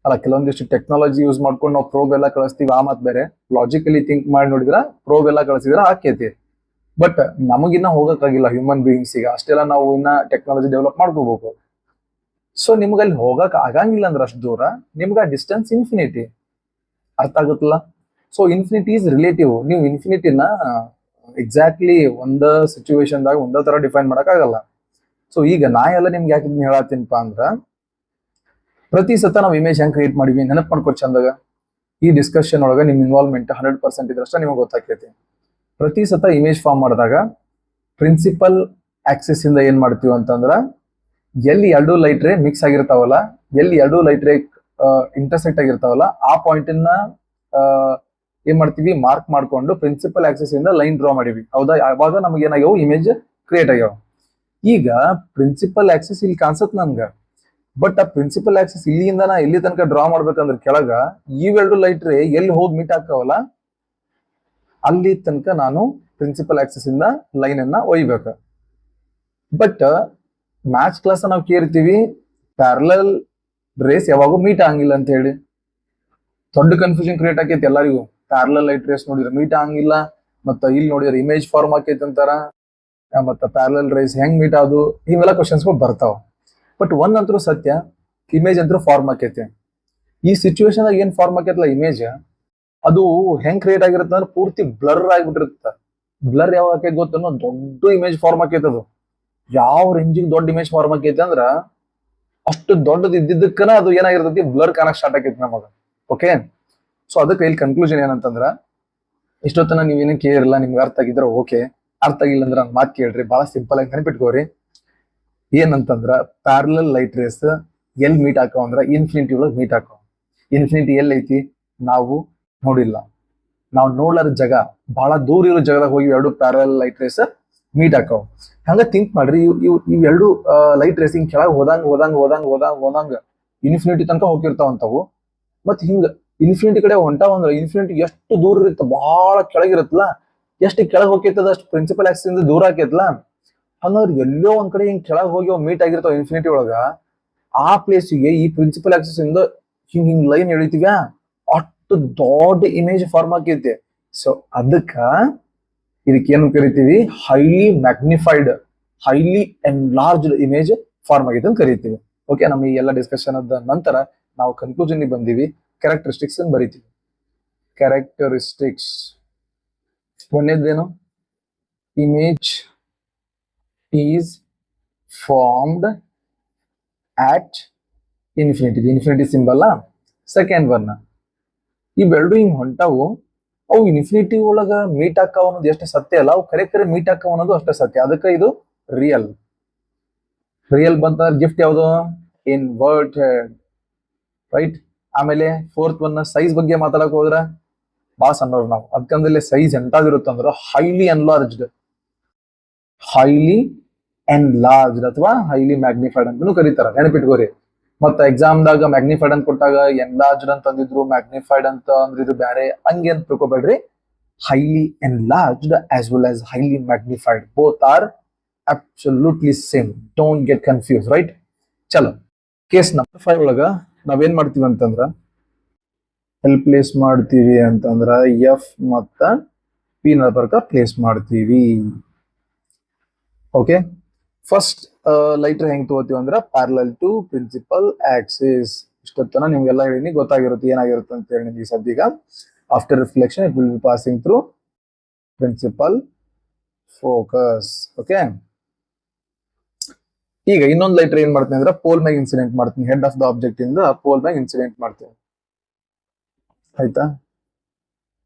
ಅಲ್ಲ? ಕೆಲವೊಂದಿಷ್ಟು ಟೆಕ್ನಾಲಜಿ ಯೂಸ್ ಮಾಡ್ಕೊಂಡು ನಾವು ಪ್ರೋಬ್ ಎಲ್ಲ ಕಳಿಸ್ತೀವಿ. ಆ ಮತ್ ಬೇರೆ ಲಾಜಿಕಲಿ ಥಿಂಕ್ ಮಾಡಿ ನೋಡಿದ್ರ ಪ್ರೋಬ್ ಎಲ್ಲ ಕಳಿಸಿದ್ರ ಆಕೈತಿ. ಬಟ್ ನಮಗಿನ್ನ ಹೋಗಕ್ಕಾಗಿಲ್ಲ ಹ್ಯೂಮನ್ ಬೀಯಿಂಗ್ಸ್. ಈಗ ಅಷ್ಟೆಲ್ಲ ನಾವು ಇನ್ನ ಟೆಕ್ನಾಲಜಿ ಡೆವಲಪ್ ಮಾಡ್ಕೋಬೇಕು. ಸೊ ನಿಮ್ಗೆ ಅಲ್ಲಿ ಹೋಗಕ್ ಆಗಂಗಿಲ್ಲ ಅಂದ್ರೆ ಅಷ್ಟು ದೂರ, ನಿಮ್ಗೆ ಆ ಡಿಸ್ಟೆನ್ಸ್ ಇನ್ಫಿನಿಟಿ. ಅರ್ಥ ಆಗುತ್ತಲ್ಲ? So infinity is relative. ನೀವು ಇನ್ಫಿನಿಟಿನ ಎಕ್ಸಾಕ್ಟ್ಲಿ ಒಂದ ಸಿಚುವೇಶನ್ದಾಗ ಒಂದೇ ತರ ಡಿಫೈನ್ ಮಾಡಕ್ ಆಗಲ್ಲ. ಸೊ ಈಗ ನಾ ಎಲ್ಲ ನಿಮ್ಗೆ ಯಾಕೆ ಹೇಳತ್ತೀನಪ್ಪ ಅಂದ್ರ, ಪ್ರತಿ ಸತ ನಾವು ಇಮೇಜ್ ಹೆಂಗ್ ಕ್ರಿಯೇಟ್ ಮಾಡಿವಿ ನೆನಪು ಮಾಡ್ಕೊ ಚಂದಾಗ. ಈ ಡಿಸ್ಕಷನ್ ಒಳಗ ನಿಮ್ ಇನ್ವಾಲ್ವ್ಮೆಂಟ್ 100% ಇದ್ರಷ್ಟ ನಿಮಗೆ ಗೊತ್ತಾಗ್ತೈತಿ. ಪ್ರತಿ ಸತ ಇಮೇಜ್ ಫಾರ್ಮ್ ಮಾಡಿದಾಗ ಪ್ರಿನ್ಸಿಪಲ್ ಆಕ್ಸಿಸ್ ಇಂದ ಏನ್ ಮಾಡ್ತೀವಿ ಅಂತಂದ್ರ, ಎಲ್ಲಿ ಎರಡು ಲೈಟ್ ರೇ ಮಿಕ್ಸ್ ಆಗಿರ್ತಾವಲ್ಲ, ಎಲ್ಲಿ ಎರಡು ಲೈಟ್ ರೇ ಇಂಟರ್ಸೆಕ್ಟ್ ಆಗಿರ್ತಾವಲ್ಲ, ಆ ಪಾಯಿಂಟ್ ಅನ್ನ ಏನ್ ಮಾಡ್ತೀವಿ, ಮಾರ್ಕ್ ಮಾಡ್ಕೊಂಡು ಪ್ರಿನ್ಸಿಪಲ್ ಆಕ್ಸಿಸ್ ಇಂದ ಲೈನ್ ಡ್ರಾ ಮಾಡಿವಿ, ಹೌದಾ? ಅವಾಗ ನಮ್ಗೆ ಏನಾಗ್ಯಾವ, ಇಮೇಜ್ ಕ್ರಿಯೇಟ್ ಆಗ್ಯಾವ. ಈಗ ಪ್ರಿನ್ಸಿಪಲ್ ಆಕ್ಸಿಸ್ ಇಲ್ಲಿ ಕಾಣಿಸತ್ ನನ್ಗ, ಬಟ್ ಆ ಪ್ರಿನ್ಸಿಪಲ್ ಆಕ್ಸಿಸ್ ಇಲ್ಲಿಂದ ನಾ ಎಲ್ಲಿ ತನಕ ಡ್ರಾ ಮಾಡ್ಬೇಕಂದ್ರೆ ಕೆಳಗ ಇವೆರಡು ಲೈಟ್ ರೇ ಎಲ್ಲಿ ಹೋಗಿ ಮೀಟ್ ಹಾಕವಲ್ಲ ಅಲ್ಲಿ ತನಕ ನಾನು ಪ್ರಿನ್ಸಿಪಲ್ ಆಕ್ಸಿಸ್ ಇಂದ ಲೈನ್ ಅನ್ನ ಒಯ್ಬೇಕು. ಬಟ್ ಮ್ಯಾಥ್ಸ್ ಕ್ಲಾಸ್ ನಾವು ಕೇಳ್ತೀವಿ ಪ್ಯಾರಲಲ್ ರೇಸ್ ಯಾವಾಗೂ ಮೀಟ್ ಆಗಂಗಿಲ್ಲ ಅಂತ ಹೇಳಿ. ದೊಡ್ಡ ಕನ್ಫ್ಯೂಷನ್ ಕ್ರಿಯೇಟ್ ಆಕೈತಿ ಎಲ್ಲರಿಗೂ. ಪ್ಯಾರಲಲ್ ಲೈಟ್ ರೇಸ್ ನೋಡಿದ್ರೆ ಮೀಟ್ ಆಗಂಗಿಲ್ಲ, ಮತ್ತ ಇಲ್ಲಿ ನೋಡಿದ್ರೆ ಇಮೇಜ್ ಫಾರ್ಮ್ ಆಕೈತಿ ಅಂತಾರ, ಮತ್ತ ಪ್ಯಾರಲಲ್ ರೇಸ್ ಹೆಂಗ್ ಮೀಟ್ ಆದು, ಇವೆಲ್ಲ ಕ್ವಶನ್ಸ್ಗಳು ಬರ್ತಾವ. ಬಟ್ ಒಂದಂತರೂ ಸತ್ಯ, ಇಮೇಜ್ ಅಂತೂ ಫಾರ್ಮ್ ಆಕೈತಿ. ಈ ಸಿಚುವೇಶನ್ ಏನ್ ಫಾರ್ಮ್ ಆಕೈತಲ್ಲ ಇಮೇಜ್, ಅದು ಹೆಂಗ್ ಕ್ರಿಯೇಟ್ ಆಗಿರುತ್ತೆ ಅಂದ್ರೆ ಪೂರ್ತಿ ಬ್ಲರ್ ಆಗಿಬಿಟ್ಟಿರುತ್ತೆ. ಬ್ಲರ್ ಯಾವಾಗ ಆಕೈತಿ ಗೊತ್ತನ್ನೋ, ದೊಡ್ಡ ಇಮೇಜ್ ಫಾರ್ಮ್ ಆಕೈತಿ. ಅದು ಯಾವ ರೇಂಜಿಗೆ ದೊಡ್ಡ ಇಮೇಜ್ ಫಾರ್ಮ್ ಆಕೈತಿ ಅಂದ್ರ, ಅಷ್ಟು ದೊಡ್ಡದು ಇದ್ದಿದ್ದಕ್ಕನ ಅದು ಏನಾಗಿರ್ತೈತಿ, ಬ್ಲರ್ ಕಾಣಕ್ ಸ್ಟಾರ್ಟ್ ಆಕೈತಿ ನಮಗ. ಓಕೆ, ಸೊ ಅದಕ್ಕೆ ಇಲ್ಲಿ ಕನ್ಕ್ಲೂಷನ್ ಏನಂತಂದ್ರ, ಇಷ್ಟೊತ್ತನ ನೀವೇನು ಕೇಳಿರಲ್ಲ, ನಿಮ್ಗೆ ಅರ್ಥ ಆಗಿದ್ರೆ ಓಕೆ, ಅರ್ಥ ಆಗಿಲ್ಲ ಅಂದ್ರೆ ಮಾತು ಕೇಳ್ರಿ. ಬಹಳ ಸಿಂಪಲ್ ಆಗಿ ನೆನಪಿಟ್ಕೋರಿ. ಏನಂತಂದ್ರ ಪ್ಯಾರಲಲ್ ಲೈಟ್ ರೇಸ್ ಎಲ್ಲಿ ಮೀಟ್ ಹಾಕೋ ಅಂದ್ರ ಇನ್ಫಿನಿಟಿ ಒಳಗೆ ಮೀಟ್ ಹಾಕೋ. ಇನ್ಫಿನಿಟಿ ಎಲ್ಲಿ ಐತಿ ನಾವು ನೋಡಿಲ್ಲ. ನಾವು ನೋಡ್ಲಾರ ಜಾಗ, ಬಹಳ ದೂರ ಇರೋ ಜಾಗದಾಗ ಹೋಗಿ ಎರಡು ಪ್ಯಾರಲಲ್ ಲೈಟ್ ರೇಸ್ ಮೀಟ್ ಹಾಕೋ. ಹಂಗ ಥಿಂಕ್ ಮಾಡ್ರಿ, ಇವೆರಡು ಲೈಟ್ ರೇಸ್ ಹಿಂಗ್ ಕೆಳಗೆ ಹೋದಂಗ ಇನ್ಫಿನಿಟಿ ತನಕ ಹೋಗಿರ್ತಾವಂತವು. ಮತ್ ಹಿಂಗ ಇನ್ಫಿನಿಟಿ ಕಡೆ ಹೊಂಟಾವಂದ್ರ ಇನ್ಫಿನಿಟಿ ಎಷ್ಟು ದೂರ ಇರುತ್ತೆ, ಬಹಳ ಕೆಳಗಿರುತ್ತಲ್ಲ, ಎಷ್ಟು ಕೆಳಗೆ ಹೋಗ್ತದ ಅಷ್ಟು ಪ್ರಿನ್ಸಿಪಲ್ ಆಕ್ಸಿಸ್ ಇಂದ ದೂರ ಆಕೈತಲ್ಲ. ಹಂಗಂದ್ರೆ ಎಲ್ಲೋ ಒಂದ್ ಕಡೆ ಹಿಂಗ್ ಕೆಳಗೆ ಹೋಗಿ ಮೀಟ್ ಆಗಿರ್ತಾವ ಇನ್ಫಿನಿಟಿ ಒಳಗ, ಆ ಪ್ಲೇಸಿಗೆ ಈ ಪ್ರಿನ್ಸಿಪಲ್ ಆಕ್ಸಿಸ್ ಇಂದ ಹಿಂಗ್ ಹಿಂಗ್ ಲೈನ್ ಎಳಿತೀವ್ಯಾ, ಅಷ್ಟು ದೊಡ್ಡ ಇಮೇಜ್ ಫಾರ್ಮ್ ಆಕೈತಿ. ಸೊ ಅದಕ್ಕ ಇದಕ್ಕೆ ಏನು ಕರಿತೀವಿ, highly magnified, highly enlarged image form ಆಗೈತೆ ಅಂತ ಕರಿತೀವಿ. ಓಕೆ, ನಮ್ಮ ಈ ಎಲ್ಲ ಡಿಸ್ಕಷನ್ ಅದ ನಂತರ ನಾವು ಕನ್ಕ್ಲೂಷನ್ ಬಂದೀವಿ. ಕ್ಯಾರೆಕ್ಟರಿಸ್ಟಿಕ್ಸ್ ಅನ್ನು ಬರಿತೀವಿ. ಕ್ಯಾರೆಕ್ಟರಿಸ್ಟಿಕ್ಸ್ ಒಂದೇದೇನು, image is formed at infinity, infinity symbol. Second one, ಇವೆರಡು ಹಿಂಗ್ ಹೊಂಟಾವು, ಅವು ಇನ್ಫಿನಿಟಿ ಒಳಗ ಮೀಟ್ ಹಾಕಾವ ಅನ್ನೋದು ಎಷ್ಟು ಸತ್ಯ ಅಲ್ಲ, ಅವು ಕರೆ ಕರೆ ಮೀಟ್ ಹಾಕಾವ ಅನ್ನೋದು ಅಷ್ಟೇ ಸತ್ಯ. ಅದಕ್ಕೆ ಇದು ರಿಯಲ್. ರಿಯಲ್ ಬಂತಂದ್ರೆ ಗಿಫ್ಟ್ ಯಾವುದು, ಇನ್ವರ್ಟೆಡ್, ರೈಟ್. ಆಮೇಲೆ ಫೋರ್ತ್ ಒನ್, ಸೈಜ್ ಬಗ್ಗೆ ಮಾತಾಡಕ್ ಹೋದ್ರ ಬಹಳ ಸಣ್ಣವ್ರು ನಾವು, ಅದಕ್ಕಂದ್ರೆ ಸೈಜ್ ಎಂತಾಗಿರುತ್ತಂದ್ರ ಹೈಲಿ ಎನ್ಲಾರ್ಜ್ಡ್, ಹೈಲಿ ಎನ್ಲಾರ್ಜ್ಡ್ ಅಥವಾ ಹೈಲಿ ಮ್ಯಾಗ್ನಿಫೈಡ್ ಅಂತಾನು ಕರೀತಾರ, ನೆನಪಿಟ್ಕೋರಿ. ಮತ್ತ ಎಕ್ಸಾಮ್ದಾಗ ಮ್ಯಾಗ್ನಿಫೈಡ್ ಅಂತ ಕೊಟ್ಟಾಗ ಎನ್ಲಾರ್ಜ್ಡ್ ಅಂತ ಅಂದಿದ್ರು, ಮ್ಯಾಗ್ನಿಫೈಡ್ ಅಂತ ಅಂದ್ರಿದ್ರು ಬ್ಯಾರೆ, ಹಂಗೇನ್ ತಿಳ್ಕೊಬೇಡ್ರಿ. Highly enlarged as well as highly magnified, both are absolutely same. Don't get confuse, right. ಚಲೋ, ಕೇಸ್ ನಂಬರ್ 5 ಒಳಗ ನಾವೇನ್ ಮಾಡ್ತೀವಿ ಅಂತಂದ್ರ, ಎಲ್ ಪ್ಲೇಸ್ ಮಾಡ್ತೀವಿ ಅಂತಂದ್ರ ಎಫ್ ಮತ್ತ ಪಿ ನಡ್ಬರ್ಕ ಪ್ಲೇಸ್ ಮಾಡ್ತೀವಿ. ಓಕೆ, ಫಸ್ಟ್ ಲೈಟರ್ ಹೆಂಗ್ ತಗೋತೀವಿ ಅಂದ್ರ ಪ್ಯಾರಲಲ್ ಟು ಪ್ರಿನ್ಸಿಪಲ್ ಆಕ್ಸಿಸ್. ಇಷ್ಟೊತ್ತನ ನಿಮ್ಗೆಲ್ಲ ಹೇಳಿನಿ, ಗೊತ್ತಾಗಿರುತ್ತೆ ಏನಾಗಿರುತ್ತೆ ಅಂತ ಹೇಳಿ ನಿಮ್ಗೆ ಸದ್ಯಗ. After reflection it will be passing through principal focus. Okay, ಈಗ ಇನ್ನೊಂದು ಲೈಟರ್ ಏನ್ ಮಾಡ್ತೀನಿ ಅಂದ್ರೆ ಪೋಲ್ ಮ್ಯಾಗ ಇನ್ಸಿಡೆಂಟ್ ಮಾಡ್ತೀನಿ, ಹೆಡ್ ಆಫ್ ದ ಆಬ್ಜೆಕ್ಟ್ ಇಂದ ಪೋಲ್ ಮ್ಯಾಗ ಇನ್ಸಿಡೆಂಟ್ ಮಾಡ್ತೀನಿ. ಆಯ್ತಾ,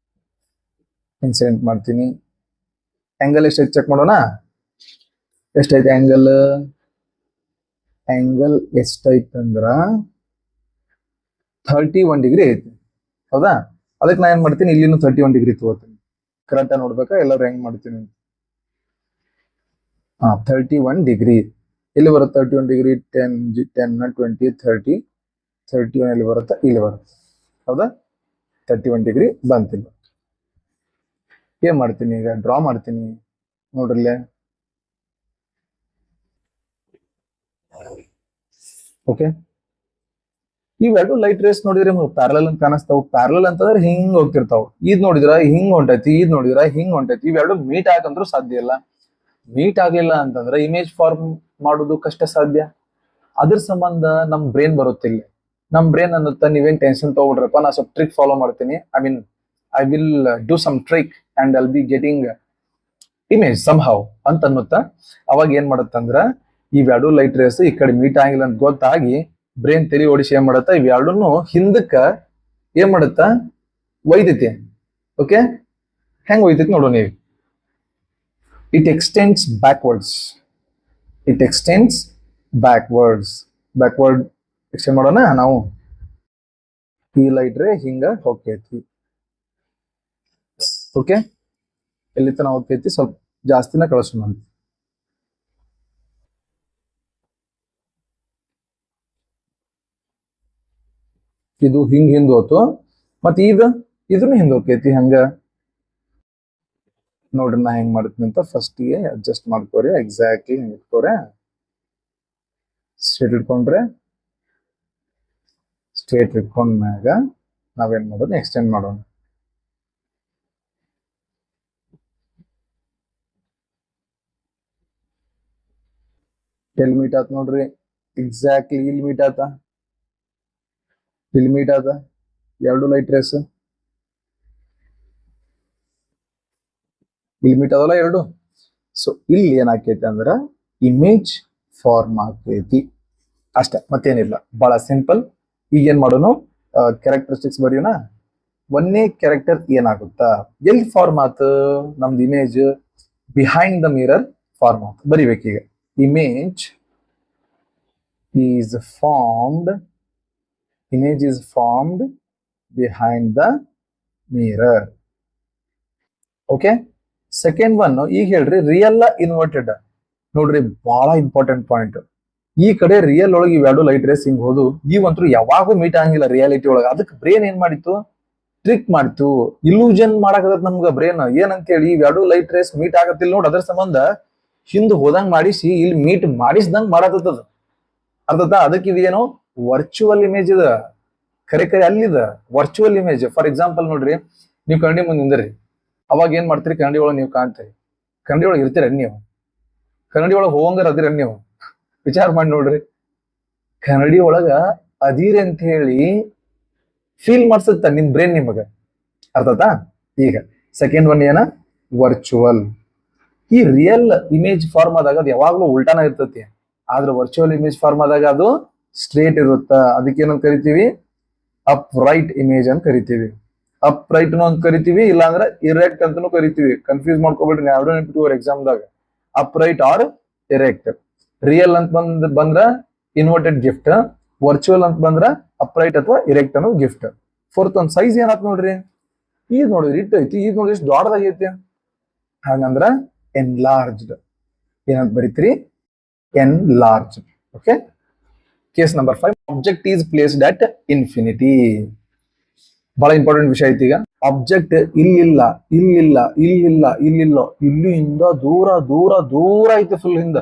ಇನ್ಸಿಡೆಂಟ್ ಮಾಡ್ತೀನಿ. ಆಂಗಲ್ ಎಷ್ಟೈತೆ ಚೆಕ್ ಮಾಡೋಣ. ಎಷ್ಟೈತೆ ಆಂಗಲ್, ಆಂಗಲ್ ಎಷ್ಟೈತಂದ್ರ 31 ಡಿಗ್ರಿ ಐತಿ, ಹೌದಾ. ಅದಕ್ಕೆ ನಾ ಏನ್ ಮಾಡ್ತೀನಿ, ಇಲ್ಲಿನೂ 31 ಡಿಗ್ರಿ ತಗೋತೀನಿ. ಕರೆಕ್ಟ್ ಆಗಿ ನೋಡ್ಬೇಕಾ ಎಲ್ಲರೂ ಹೆಂಗ್ ಮಾಡ್ತೀನಿ. 31 ಡಿಗ್ರಿ ಎಲ್ಲಿ ಬರುತ್ತೆ, 31 ಡಿಗ್ರಿ 10 20 30 31 ಎಲ್ಲಿ ಬರುತ್ತೆ, ಇಲ್ಲಿ ಬರುತ್ತೆ, ಹೌದಾ. 31 ಡಿಗ್ರಿ ಬಂತಿಲ್ಲ. ಏನ್ ಮಾಡ್ತೀನಿ ಈಗ, ಡ್ರಾ ಮಾಡ್ತೀನಿ ನೋಡ್ರಲ್ಲೇ. ಓಕೆ, ಇವೆರಡು ಲೈಟ್ ರೇಸ್ ನೋಡಿದ್ರೆ ಪ್ಯಾರಲಲ್ ಅಂತ ಕಾಣಿಸ್ತಾವ. ಪ್ಯಾರಲಲ್ ಅಂತಂದ್ರೆ ಹಿಂಗ್ ಹೋಗ್ತಿರ್ತಾವ. ಇದ್ ನೋಡಿದ್ರ ಹಿಂಗ್ ಹೊಂಟೈತಿ, ಇದ್ ನೋಡಿದ್ರ ಹಿಂಗ್ ಹೊಂಟೈತಿ. ಇವೆರಡು ಮೀಟ್ ಆಗಂದ್ರೂ ಸಾಧ್ಯ ಇಲ್ಲ. ಮೀಟ್ ಆಗ್ಲಿಲ್ಲ ಅಂತಂದ್ರೆ ಇಮೇಜ್ ಫಾರ್ಮ್ ಮಾಡೋದು ಕಷ್ಟ ಸಾಧ್ಯ. ಅದ್ರ ಸಂಬಂಧ ನಮ್ ಬ್ರೇನ್ ಬರುತ್ತಿಲ್ಲ. ನಮ್ ಬ್ರೇನ್ ಅನ್ನುತ್ತ ನೀವೇನ್ ಟೆನ್ಷನ್ ತಗೊಳ್ರಪ್ಪ, ನಾ ಸ್ವಲ್ಪ ಟ್ರಿಕ್ ಫಾಲೋ ಮಾಡ್ತೀನಿ, I will do some trick and I'll be getting image somehow ಅಂತ ಅನ್ನುತ್ತ. ಅವಾಗ ಏನ್ ಮಾಡತ್ತಂದ್ರ ಇವೆರಡು ಲೈಟ್ ರೇಸ್ ಈ ಕಡೆ ಮೀಟ್ ಆಗಿಲ್ಲ ಅಂತ ಗೊತ್ತಾಗಿ ಬ್ರೇನ್ ತೆರಿ ಓಡಿಸಿ ಏನ್ ಮಾಡತ್ತ, ಇವೆರಡನ್ನು ಹಿಂದಕ್ಕ ಏನ್ ಮಾಡತ್ತ, ಒಯ್ದೈತಿ. ಓಕೆ, ಹೆಂಗ್ ಒಯ್ದೈತಿ ನೋಡೋಣ ನೀವು. It extends backwards, it extends backwards. Backward extend ಮಾಡೋಣ ನಾವು. ಈ ಲೈಟ್ ರೇ ಹಿಂಗ ಹೋಗ್ತೈತಿ. ಓಕೆ, ಎಲ್ಲಿ ತನ ಹೋಗ್ತೈತಿ, ಸ್ವಲ್ಪ ಜಾಸ್ತಿನ ಕಳಿಸೋಣ ಅಂತ. ಇದು ಹಿಂಗ್ ಹಿಂದ್ ಹೋತು, ಮತ್ ಈಗ ಇದನ್ನು ಹಿಂದ್ ಹೋಗ್ತೈತಿ. ಹಂಗ ನೋಡ್ರಿ ನಾ ಹೆಂಗ್ ಮಾಡ್ತೀನಿ ಅಂತ. ಫಸ್ಟ್ ಗೆ ಅಡ್ಜಸ್ಟ್ ಮಾಡ್ಕೋರಿ, ಎಕ್ಸಾಕ್ಟ್ಲಿ ಹಿಂಗ್ ಇಟ್ಕೋರೆ, ಸ್ಟ್ರೇಟ್ ಇಟ್ಕೊಂಡ್ರೆ, ಸ್ಟ್ರೇಟ್ ಇಟ್ಕೊಂಡ್ಮ್ಯಾಗ ನಾವೇನ್ ಮಾಡೋಣ, ಎಕ್ಸ್ಟೆಂಡ್ ಮಾಡೋಣ. ಎಲ್ಲಿ ಮೀಟ್ ಆತ ನೋಡ್ರಿ, ಎಕ್ಸಾಕ್ಟ್ಲಿ ಇಲ್ಲಿ ಮೀಟ್ ಆತ, ಇಲ್ಲಿ ಮೀಟ್ ಆತ. ಎರಡು ಲೈಟ್ ರೇಸ್ ಇಲ್ಲಿ ಮೀಟ್ ಆದಲ್ಲ ಎರಡು. ಸೊ ಇಲ್ಲಿ ಏನಾಕೈತಿ ಅಂದ್ರ ಇಮೇಜ್ ಫಾರ್ಮ್ ಆಗ್ತೈತಿ ಅಷ್ಟೇ, ಮತ್ತೇನಿಲ್ಲ. ಬಹಳ ಸಿಂಪಲ್. ಈಗ ಏನ್ ಮಾಡೋಣ, ಕ್ಯಾರೆಕ್ಟರಿಸ್ಟಿಕ್ಸ್ ಬರೆಯೋಣ. ಒಂದೇ ಕ್ಯಾರೆಕ್ಟರ್ ಏನಾಗುತ್ತಾ, ಎಲ್ಲಿ ಫಾರ್ಮ್ ಆತ ನಮ್ದು image, behind the mirror form ಆತ. ಬರಿಬೇಕೀಗ, image is formed, image is formed behind the mirror. Okay, second one ಈಗ ಹೇಳ್ರಿ, ರಿಯಲ್ ಇನ್ವರ್ಟೆಡ್. ನೋಡ್ರಿ ಬಹಳ ಇಂಪಾರ್ಟೆಂಟ್ ಪಾಯಿಂಟ್. ಈ ಕಡೆ ರಿಯಲ್ ಒಳಗೆ ಇವೆರಡು ಲೈಟ್ ರೇಸ್ ಹಿಂಗ್ ಹೋದು, ಇವಂತೂ ಯಾವಾಗೂ ಮೀಟ್ ಆಗಂಗಿಲ್ಲ ರಿಯಾಲಿಟಿ ಒಳಗೆ. ಅದಕ್ಕೆ ಬ್ರೇನ್ ಏನ್ ಮಾಡಿತ್ತು, ಟ್ರಿಕ್ ಮಾಡ್ತು, ಇಲ್ಯೂಷನ್ ಮಾಡಕತ್ತ ನಮ್ಗ ಬ್ರೇನ್ ಏನಂತೇಳಿ ಇವೆರಡು ಲೈಟ್ ರೇಸ್ ಮೀಟ್ ಆಗತ್ತಿಲ್ಲ ನೋಡ್, ಅದ್ರ ಸಂಬಂಧ ಹಿಂದ್ ಹೋದಂಗ್ ಮಾಡಿಸಿ ಇಲ್ಲಿ ಮೀಟ್ ಮಾಡಿಸ್ದಂಗ್ ಮಾಡತ್ತದ. ಅರ್ಥದ ಅದಕ್ಕೆ ಇದೇನು ವರ್ಚುವಲ್ ಇಮೇಜ್ ಇದ, ಖರೆ ಖರೆ ಅಲ್ಲಿದ ವರ್ಚುವಲ್ ಇಮೇಜ್. ಫಾರ್ ಎಕ್ಸಾಂಪಲ್ ನೋಡ್ರಿ, ನೀವು ಕನ್ನಡಿ ಮುಂದೆ ನಿಂದ್ರಿ, ಅವಾಗ ಏನ್ ಮಾಡ್ತೀರಿ, ಕನ್ನಡಿ ಒಳಗೆ ನೀವು ಕಾಣ್ತೀರಿ, ಕನ್ನಡಿ ಒಳಗೆ ಇರ್ತೀರ ನೀವು, ಕನ್ನಡಿ ಒಳಗೆ ಹೋಗಂಗಾರ ಅದಿರ ನೀವು, ವಿಚಾರ ಮಾಡಿ ನೋಡ್ರಿ. ಕನ್ನಡಿ ಒಳಗ ಅದಿರಿ ಅಂತ ಹೇಳಿ ಫೀಲ್ ಮಾಡ್ಸುತ್ತ ನಿಮ್ ಬ್ರೇನ್ ನಿಮಗ, ಅರ್ಥತಾ? ಈಗ ಸೆಕೆಂಡ್ ಒನ್ ಏನ, ವರ್ಚುವಲ್. ಈ ರಿಯಲ್ ಇಮೇಜ್ ಫಾರ್ಮ್ ಆದಾಗ ಅದು ಯಾವಾಗ್ಲೂ ಉಲ್ಟಾನ ಇರ್ತತಿ, ಆದ್ರೆ ವರ್ಚುವಲ್ ಇಮೇಜ್ ಫಾರ್ಮ್ ಆದಾಗ ಅದು ಸ್ಟ್ರೇಟ್ ಇರುತ್ತ. ಅದಕ್ಕೇನಂತ ಕರಿತೀವಿ, ಅಪ್ ರೈಟ್ ಇಮೇಜ್ ಅಂತ ಕರಿತೀವಿ. ಅಪ್ ರೈಟ್ ಅಂತ ಕರಿತೀವಿ, ಇಲ್ಲಾಂದ್ರೆ ಇರೆಕ್ಟ್ ಅಂತಾನು ಕರಿತೀವಿ. ಕನ್ಫ್ಯೂಸ್ ಮಾಡ್ಕೊಬೇಡ್ರಿ, ಎರಡು ನೆನಪಿಟ್ಟು ಎಕ್ಸಾಮ್ದಾಗ. Upright or erect. Real ಅಂತ ಬಂದ್ರ ಇನ್ವರ್ಟೆಡ್ ಗಿಫ್ಟ್, ವರ್ಚುವಲ್ ಅಂತ ಬಂದ್ರ ಅಪ್ರೈಟ್ ಅಥವಾ ಇರೆಕ್ಟ್ ಅನ್ನೋದು ಗಿಫ್ಟ್. ಫೋರ್ತ್ ಒಂದ್ ಸೈಜ್ ಏನಾತ್ ನೋಡ್ರಿ, ಈಗ ನೋಡಿದ್ರಿ ಇಟ್ಟು ಐತಿ, ಈಗ ನೋಡ್ರಿ ಎಷ್ಟು ದೊಡ್ಡದಾಗೈತಿ, ಹಾಗಂದ್ರ ಎನ್ಲಾರ್ಜ್ಡ್. ಏನಂತ ಬರೀತೀರಿ, enlarged. Okay. Case number 5, object is placed at infinity. ಬಹಳ ಇಂಪಾರ್ಟೆಂಟ್ ವಿಷಯ ಐತಿ. ಈಗ ಆಬ್ಜೆಕ್ಟ್ ಇಲ್ಲಿಲ್ಲ, ಇಲ್ಲಿಲ್ಲ, ಇಲ್ಲಿಲ್ಲ, ಇಲ್ಲಿಲ್ಲ, ಇಲ್ಲಿಂದ ದೂರ ದೂರ ದೂರ ಐತಿ, ಫುಲ್ ಹಿಂದ.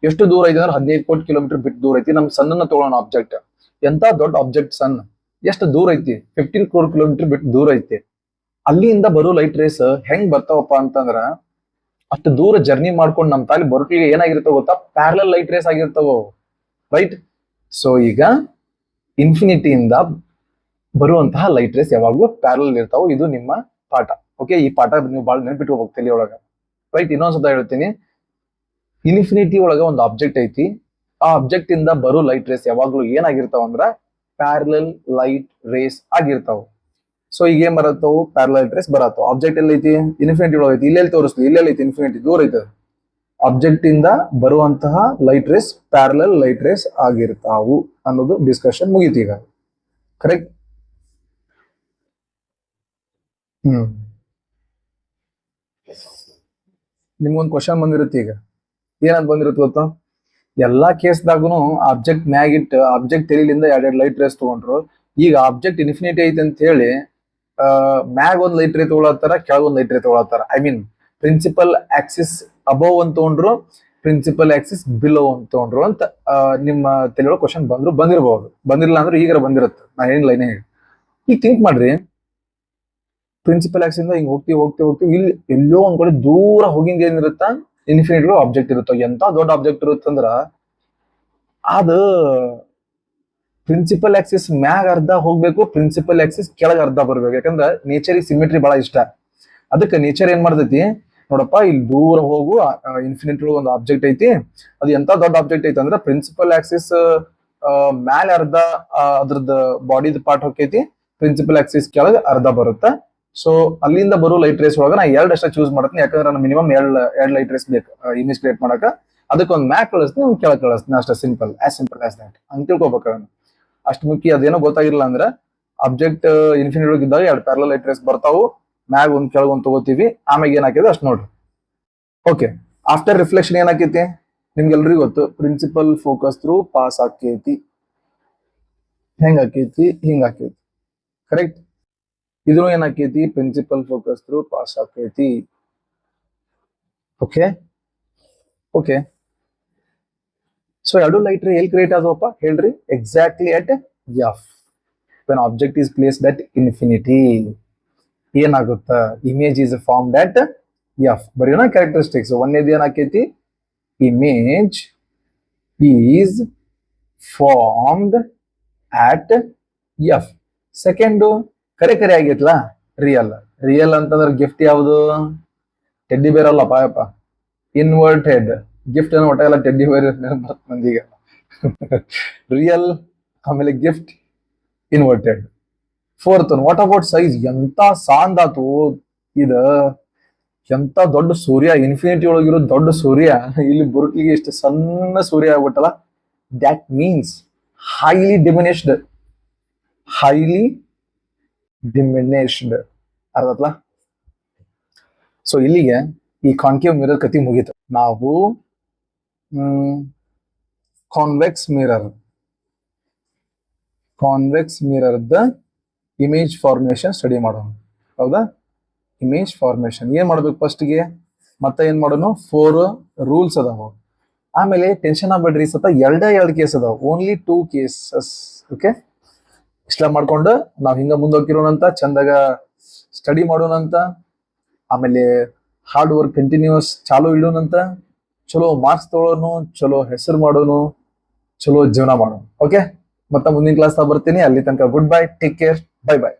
ಎಷ್ಟು ದೂರ ಐತಿ ಅಂದ್ರೆ 15 ಕೋಟಿ ಕಿಲೋಮೀಟರ್ ಬಿಟ್ಟು ದೂರ ಐತಿ. ನಮ್ ಸನ್ನ ತಗೊಳ್ಳೋಣ ಆಬ್ಜೆಕ್ಟ್, ಎಂತ ದೊಡ್ಡ ಆಬ್ಜೆಕ್ಟ್ ಸನ್, ಎಷ್ಟು ದೂರ ಐತಿ, 15 crore ಕಿಲೋಮೀಟರ್ ಬಿಟ್ಟು ದೂರ ಐತಿ. ಅಲ್ಲಿಂದ ಬರೋ ಲೈಟ್ ರೇಸ್ ಹೆಂಗ್ ಬರ್ತಾವಪ್ಪ ಅಂತಂದ್ರ, ಅಷ್ಟು ದೂರ ಜರ್ನಿ ಮಾಡ್ಕೊಂಡು ನಮ್ ತಾಲಿ ಬರೋಟಿಗೆ ಏನಾಗಿರ್ತಾವ ಗೊತ್ತಾ, ಪ್ಯಾರಲಲ್ ಲೈಟ್ ರೇಸ್ ಆಗಿರ್ತಾವ, ರೈಟ್? ಸೊ ಈಗ ಇನ್ಫಿನಿಟಿಯಿಂದ ಬರುವಂತಹ ಲೈಟ್ ರೇಸ್ ಯಾವಾಗ್ಲೂ ಪ್ಯಾರಲಲ್ ಇರ್ತಾವ. ಇದು ನಿಮ್ಮ ಪಾಠ. ಓಕೆ, ಈ ಪಾಠ ನೀವು ಬಾಳ ನೆನ್ಪಿಟ್ಟು ಹೋಗ್ಬೇಕು ತಲೆ ಒಳಗ, ರೈಟ್? ಇನ್ನೊಂದ್ಸತ ಹೇಳ್ತೀನಿ, ಇನ್ಫಿನಿಟಿ ಒಳಗ ಒಂದು ಆಬ್ಜೆಕ್ಟ್ ಐತಿ, ಆ ಆಬ್ಜೆಕ್ಟ್ ಇಂದ ಬರೋ ಲೈಟ್ ರೇಸ್ ಯಾವಾಗ್ಲೂ ಏನಾಗಿರ್ತಾವ ಅಂದ್ರ ಪ್ಯಾರಲಲ್ ಲೈಟ್ ರೇಸ್ ಆಗಿರ್ತಾವ. ಸೊ ಈಗ ಏನ್ ಬರತ್ತವು, ಪ್ಯಾರಲಲ್ ಲೈಟ್ ರೇಸ್ ಬರತ್ತವ. ಆಬ್ಜೆಕ್ಟ್ ಎಲ್ಲ ಐತಿ, ಇನ್ಫಿನಿಟಿ ಒಳಗ ಐತಿ, ಇಲ್ಲೆಲ್ಲಿ ತೋರಿಸ್ತೀವಿ, ಇಲ್ಲೆಲ್ಲ ಐತಿ, ಇನ್ಫಿನಿಟಿ ದೂರ ಐತೆ. ಆಬ್ಜೆಕ್ಟ್ ಇಂದ ಬರುವಂತಹ light rays parallel light rays ಆಗಿರ್ತಾವು ಅನ್ನೋದು ಡಿಸ್ಕಷನ್ ಮುಗೀತು ಈಗ, ಕರೆಕ್ಟ್? ನಿಮ್ಗೊಂದು ಕ್ವಶನ್ ಬಂದಿರುತ್ತೆ ಈಗ, ಏನಂತ ಬಂದಿರುತ್ತೆ ಗೊತ್ತಾ, ಎಲ್ಲಾ ಕೇಸ್ದಾಗೂ ಆಬ್ಜೆಕ್ಟ್ ಮ್ಯಾಗಿಟ್ಟು ಆಬ್ಜೆಕ್ಟ್ ತೆಲಿಲಿಂದ ಎರಡೆರಡು ಲೈಟ್ ರೇಸ್ ತಗೊಂಡ್ರು. ಈಗ ಆಬ್ಜೆಕ್ಟ್ ಇನ್ಫಿನಿಟಿ ಐತೆ ಅಂತ ಹೇಳಿ ಮ್ಯಾಗ್ ಒಂದ್ ಲೈಟ್ ರೇ ತಗೊಳತ್ತಾರ, ಕೆಳಗ್ ಒಂದ್ ಲೈಟ್ ರೇ ತಗೊಳತ್ತಾರ. I mean principal axis above ಅಂತ ತಗೊಂಡ್ರು, ಪ್ರಿನ್ಸಿಪಲ್ ಆಕ್ಸಿಸ್ ಬಿಲೋ ಅಂತ ತಗೊಂಡ್ರು ಅಂತ ನಿಮ್ಮ ತಲೆಯೊಳಗೆ ಕ್ವಶನ್ ಬಂದಿರಬಹುದು. ಬಂದಿರಲ್ಲ ಅಂದ್ರೆ ಈಗಾರ ಬಂದಿರುತ್ತೆ, ನಾ ಏನಿಲ್ಲ ಏನೇ ಹೇಳಿ. ಈಗ ಥಿಂಕ್ ಮಾಡ್ರಿ, ಪ್ರಿನ್ಸಿಪಲ್ ಆಕ್ಸಿಸ್ ಇಂದ ಹಿಂಗ್ ಹೋಗ್ತೀವಿ ಹೋಗ್ತೀವಿ ಹೋಗ್ತೀವಿ, ಇಲ್ಲಿ ಎಲ್ಲೋ ಒಂದ್ ಕಡೆ ದೂರ ಹೋಗಿಂದ ಏನಿರುತ್ತ, ಇನ್ಫಿನಿಟಿ ಆಬ್ಜೆಕ್ಟ್ ಇರುತ್ತೋ. ಎಂತ ದೊಡ್ಡ ಆಬ್ಜೆಕ್ಟ್ ಇರುತ್ತಂದ್ರ ಅದು ಪ್ರಿನ್ಸಿಪಲ್ ಆಕ್ಸಿಸ್ ಮ್ಯಾಗ ಅರ್ಧ ಹೋಗ್ಬೇಕು, ಪ್ರಿನ್ಸಿಪಲ್ ಆಕ್ಸಿಸ್ ಕೆಳಗ ಅರ್ಧ ಬರ್ಬೇಕು. ಯಾಕಂದ್ರ ನೇಚರ್ ಸಿಮೆಟ್ರಿ ಬಹಳ ಇಷ್ಟ. ಅದಕ್ಕೆ ನೇಚರ್ ಏನ್ ಮಾಡ್ತೈತಿ ನೋಡಪ್ಪ, ಇಲ್ಲಿ ದೂರ ಹೋಗು, ಇನ್ಫಿನಿಟಿ ಒಂದು ಆಬ್ಜೆಕ್ಟ್ ಐತಿ, ಅದು ಎಂತ ದೊಡ್ಡ ಆಬ್ಜೆಕ್ಟ್ ಐತಿ ಅಂದ್ರೆ ಪ್ರಿನ್ಸಿಪಲ್ ಆಕ್ಸಿಸ್ ಮ್ಯಾಲೆ ಅರ್ಧ ಅದ್ರದ್ದು ಬಾಡಿದ ಪಾರ್ಟ್ ಹೋಗೈತಿ, ಪ್ರಿನ್ಸಿಪಲ್ ಆಕ್ಸಿಸ್ ಕೆಳಗ ಅರ್ಧ ಬರುತ್ತೆ. ಸೊ ಅಲ್ಲಿಂದ ಬರೋ ಲೈಟ್ ರೇಸ್ ಒಳಗ ನಾ ಎರಡು ಅಷ್ಟೇ ಚೂಸ್ ಮಾಡ್ತೀನಿ, ಯಾಕಂದ್ರೆ ನಾನು ಮಿನಿಮಮ್ ಎರಡು ಲೈಟ್ ರೇಸ್ ಬೇಕು ಇಮೇಜ್ ಕ್ರಿಯೇಟ್ ಮಾಡಕ. ಅದಕ್ಕೆ ಒಂದು ಮ್ಯಾಕ್ ಕಳಿಸ್ತೀನಿ, ಒಂದು ಕೆಳಗೆ ಕಳಿಸ್ತೀನಿ, ಅಷ್ಟೇ. ಸಿಂಪಲ್ ಆಸ್ ದಟ್ ಅಂತ ತಿಳ್ಕೊಬೇಕು. ಅಷ್ಟು ಮುಖ್ಯ ಅದೇನೋ ಗೊತ್ತಾಗಿಲ್ಲ ಅಂದ್ರೆ ಆಬ್ಜೆಕ್ಟ್ ಇನ್ಫಿನಿಟಿ ಇದ್ದಾಗ ಎರಡು ಪ್ಯಾರಲಲ್ ಲೈಟ್ ರೇಸ್ ಬರ್ತಾವು, ಮ್ಯಾಗ್ ಒಂದ್ ಕೆಳಗೆ ಒಂದು ತಗೋತೀವಿ, ಆಮೇಲೆ ಏನಾಕಿದೆ ಅಷ್ಟು ನೋಡ್ರಿ. ಓಕೆ, ಆಫ್ಟರ್ ರಿಫ್ಲೆಕ್ಷನ್ ಏನಾಕೈತಿ ನಿಮ್ಗೆಲ್ರಿಗೂ ಗೊತ್ತು, ಪ್ರಿನ್ಸಿಪಲ್ ಫೋಕಸ್ ಥ್ರೂ ಪಾಸ್ ಆಕೈತಿ. ಹೆಂಗ್ ಆಕೈತಿ, ಹಿಂಗ್ ಆಕೈತಿ, ಕರೆಕ್ಟ್? ಇದು ಏನಾಕೈತಿ, ಪ್ರಿನ್ಸಿಪಲ್ ಫೋಕಸ್ ಥ್ರೂ ಪಾಸ್ ಆಕೈತಿ. Okay okay. ಸೊ ಎರಡು ಲೈಟ್ ರೇ ಎಲ್ಲಿ ಕ್ರಿಯೇಟ್ ಆದವಪ್ಪ ಹೇಳ್ರಿ, exactly at F. When object is placed at infinity ಏನಾಗುತ್ತ, image is formed at F. ಬರೆಯೋಣ ಕ್ಯಾರೆಕ್ಟರಿಸ್ಟಿಕ್ಸ್. ಒಂದೇದು ಏನಾಕೈತಿ, image is formed at F. Second ಕರೆ ಕರೆ ಆಗೈತ್ಲಾ, ರಿಯಲ್. ರಿಯಲ್ ಅಂತಂದ್ರೆ ಗಿಫ್ಟ್ ಯಾವುದು, ಟೆಡ್ಡಿ ಬೇರ್ ಅಲ್ಲ ಪಾಯಪ್ಪ, ಇನ್ವರ್ಟೆಡ್ ಗಿಫ್ಟ್ ಏನೋ ಒಟ್ಟ ಎಲ್ಲ ಟೆಡ್ಡಿ ಬೇರ್ ಮಂದಿಗ. ರಿಯಲ್, ಆಮೇಲೆ gift, inverted. Fourth what about size, ಎಂತ ಸಾಂದಾತು ಇದ, ಎಂತ ದೊಡ್ಡ ಸೂರ್ಯ, ಇನ್ಫಿನಿಟಿ ಒಳಗಿರೋ ದೊಡ್ಡ ಸೂರ್ಯ ಇಲ್ಲಿ ಬುರುಟಿಗೆ ಇಷ್ಟು ಸಣ್ಣ ಸೂರ್ಯ ಆಗ್ಬಿಟ್ಟಲ್ಲ. That means highly diminished, highly diminished. ಅರ್ಥತ್ಲ? ಸೊ ಇಲ್ಲಿಗೆ ಈ ಕಾನ್ಕೇವ್ ಮಿರರ್ ಕತಿ ಮುಗೀತು. ನಾವು ಕಾನ್ವೆಕ್ಸ್ ಮಿರರ್ದ ಇಮೇಜ್ ಫಾರ್ಮೇಶನ್ ಸ್ಟಡಿ ಮಾಡೋಣ. ಹೌದಾ? ಇಮೇಜ್ ಫಾರ್ಮೇಶನ್ ಏನ್ ಮಾಡ್ಬೇಕು ಫಸ್ಟ್ಗೆ, ಮತ್ತೆ ಏನ್ ಮಾಡೋಣ, 4 ರೂಲ್ಸ್ ಅದಾವ. ಆಮೇಲೆ ಟೆನ್ಷನ್ ಆಗ್ಬೇಡ್ರಿ, ಸತ ಎರಡು ಕೇಸ್ ಅದಾವ, ಓನ್ಲಿ 2 ಕೇಸಸ್. ಓಕೆ, ಇಷ್ಟ ಮಾಡ್ಕೊಂಡು ನಾವ್ ಹಿಂಗ ಮುಂದೋಗಿರೋಣಂತ, ಚಂದಾಗ ಸ್ಟಡಿ ಮಾಡೋಣಂತ, ಆಮೇಲೆ ಹಾರ್ಡ್ ವರ್ಕ್ ಕಂಟಿನ್ಯೂಸ್ ಚಾಲೂ ಇಡೋಣಂತ, ಚಲೋ ಮಾರ್ಕ್ಸ್ ತಗೊಳ್ಳೋನು, ಚಲೋ ಹೆಸರು ಮಾಡೋನು, ಚಲೋ ಜೀವನ ಮಾಡೋನು. ಓಕೆ, ಮತ್ತೆ ಮುಂದಿನ ಕ್ಲಾಸ್ ಬರ್ತೀನಿ. ಅಲ್ಲಿ ತನಕ good bye, take care, bye bye.